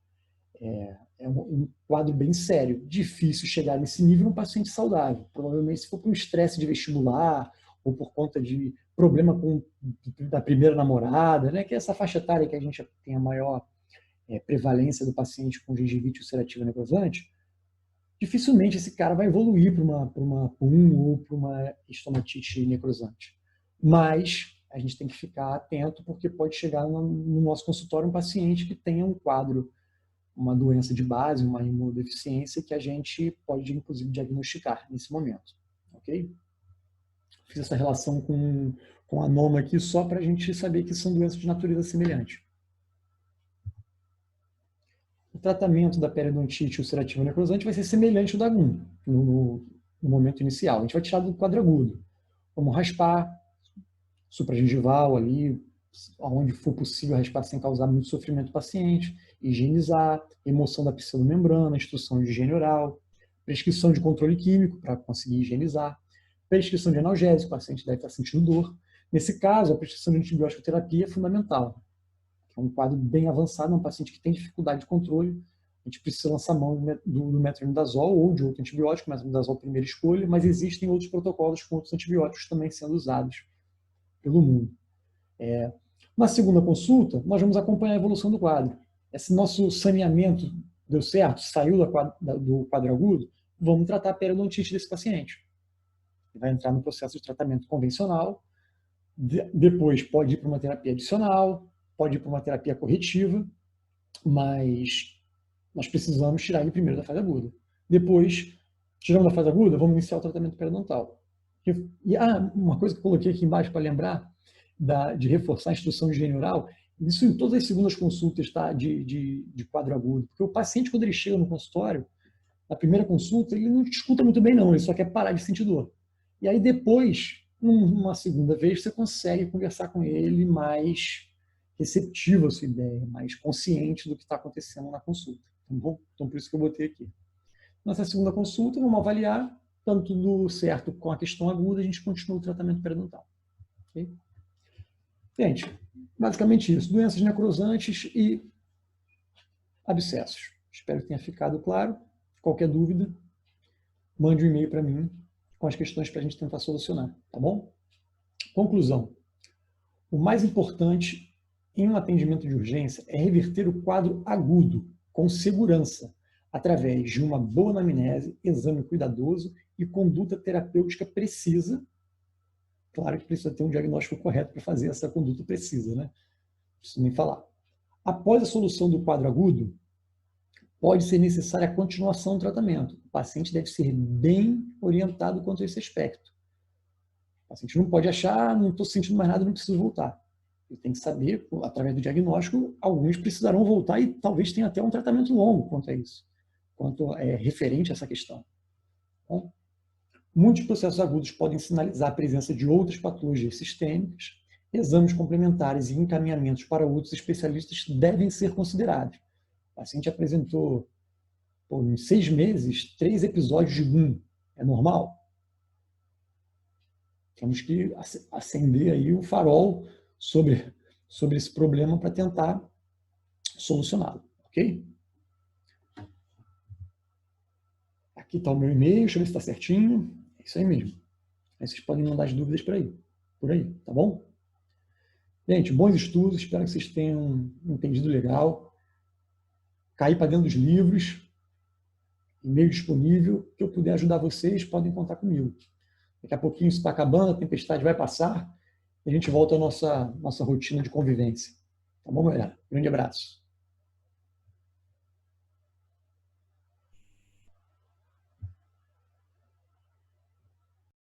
é um quadro bem sério. Difícil chegar nesse nível num paciente saudável. Provavelmente, se for por um estresse de vestibular ou por conta de problema da primeira namorada, né, que é essa faixa etária que a gente tem a maior prevalência do paciente com gengivite ulcerativa necrosante, dificilmente esse cara vai evoluir para uma PUM ou para uma estomatite necrosante. Mas a gente tem que ficar atento, porque pode chegar no nosso consultório um paciente que tenha um quadro, uma doença de base, uma imunodeficiência, que a gente pode, inclusive, diagnosticar nesse momento. Ok? Fiz essa relação com a NOMA aqui só para a gente saber que são doenças de natureza semelhante. O tratamento da periodontite ulcerativa necrosante vai ser semelhante ao da AGUM, no momento inicial. A gente vai tirar do quadro agudo. Vamos raspar supragengival ali, onde for possível raspar sem causar muito sofrimento ao paciente, higienizar, remoção da pseudomembrana, instrução de higiene oral, prescrição de controle químico para conseguir higienizar, prescrição de analgésico, o paciente deve estar sentindo dor. Nesse caso, a prescrição de antibiótico terapia é fundamental. É um quadro bem avançado, um paciente que tem dificuldade de controle, a gente precisa lançar mão do metronidazol ou de outro antibiótico, metronidazol primeira escolha, mas existem outros protocolos com outros antibióticos também sendo usados pelo mundo. Na segunda consulta, nós vamos acompanhar a evolução do quadro. Esse nosso saneamento deu certo, saiu do quadro agudo, vamos tratar a periodontite desse paciente. Ele vai entrar no processo de tratamento convencional, depois pode ir para uma terapia adicional, pode ir para uma terapia corretiva, mas nós precisamos tirar ele primeiro da fase aguda. Depois, tiramos da fase aguda, vamos iniciar o tratamento periodontal. E uma coisa que eu coloquei aqui embaixo para lembrar, de reforçar a instrução de higiene oral, isso em todas as segundas consultas, tá, de quadro agudo. Porque o paciente, quando ele chega no consultório, na primeira consulta, ele não te escuta muito bem não, ele só quer parar de sentir dor. E aí depois, numa segunda vez, você consegue conversar com ele mais receptivo à sua ideia, mais consciente do que está acontecendo na consulta. Tá bom? Então, por isso que eu botei aqui. Nessa segunda consulta, vamos avaliar, dando tudo certo com a questão aguda, a gente continua o tratamento periodontal. Okay? Gente, basicamente isso. Doenças necrosantes e abscessos. Espero que tenha ficado claro. Qualquer dúvida, mande um e-mail para mim com as questões para a gente tentar solucionar. Tá bom? Conclusão. O mais importante em um atendimento de urgência é reverter o quadro agudo com segurança, através de uma boa anamnese, exame cuidadoso e conduta terapêutica precisa. Claro que precisa ter um diagnóstico correto para fazer essa conduta precisa, né? Não preciso nem falar. Após a solução do quadro agudo, pode ser necessária a continuação do tratamento. O paciente deve ser bem orientado quanto a esse aspecto. O paciente não pode achar, não estou sentindo mais nada, não preciso voltar. Ele tem que saber, através do diagnóstico, alguns precisarão voltar e talvez tenha até um tratamento longo quanto a isso, quanto é referente a essa questão. Bom, muitos processos agudos podem sinalizar a presença de outras patologias sistêmicas. Exames complementares e encaminhamentos para outros especialistas devem ser considerados. O paciente apresentou, em 6 meses, 3 episódios de GUM. É normal? Temos que acender aí o farol sobre esse problema para tentar solucioná-lo, ok? Aqui está o meu e-mail, deixa eu ver se está certinho. É isso aí mesmo. Aí vocês podem mandar as dúvidas por aí, tá bom? Gente, bons estudos, espero que vocês tenham entendido legal. Cair para dentro dos livros, e-mail disponível, que eu puder ajudar vocês, podem contar comigo. Daqui a pouquinho isso está acabando, a tempestade vai passar, e a gente volta à nossa rotina de convivência. Tá bom, galera? Grande abraço.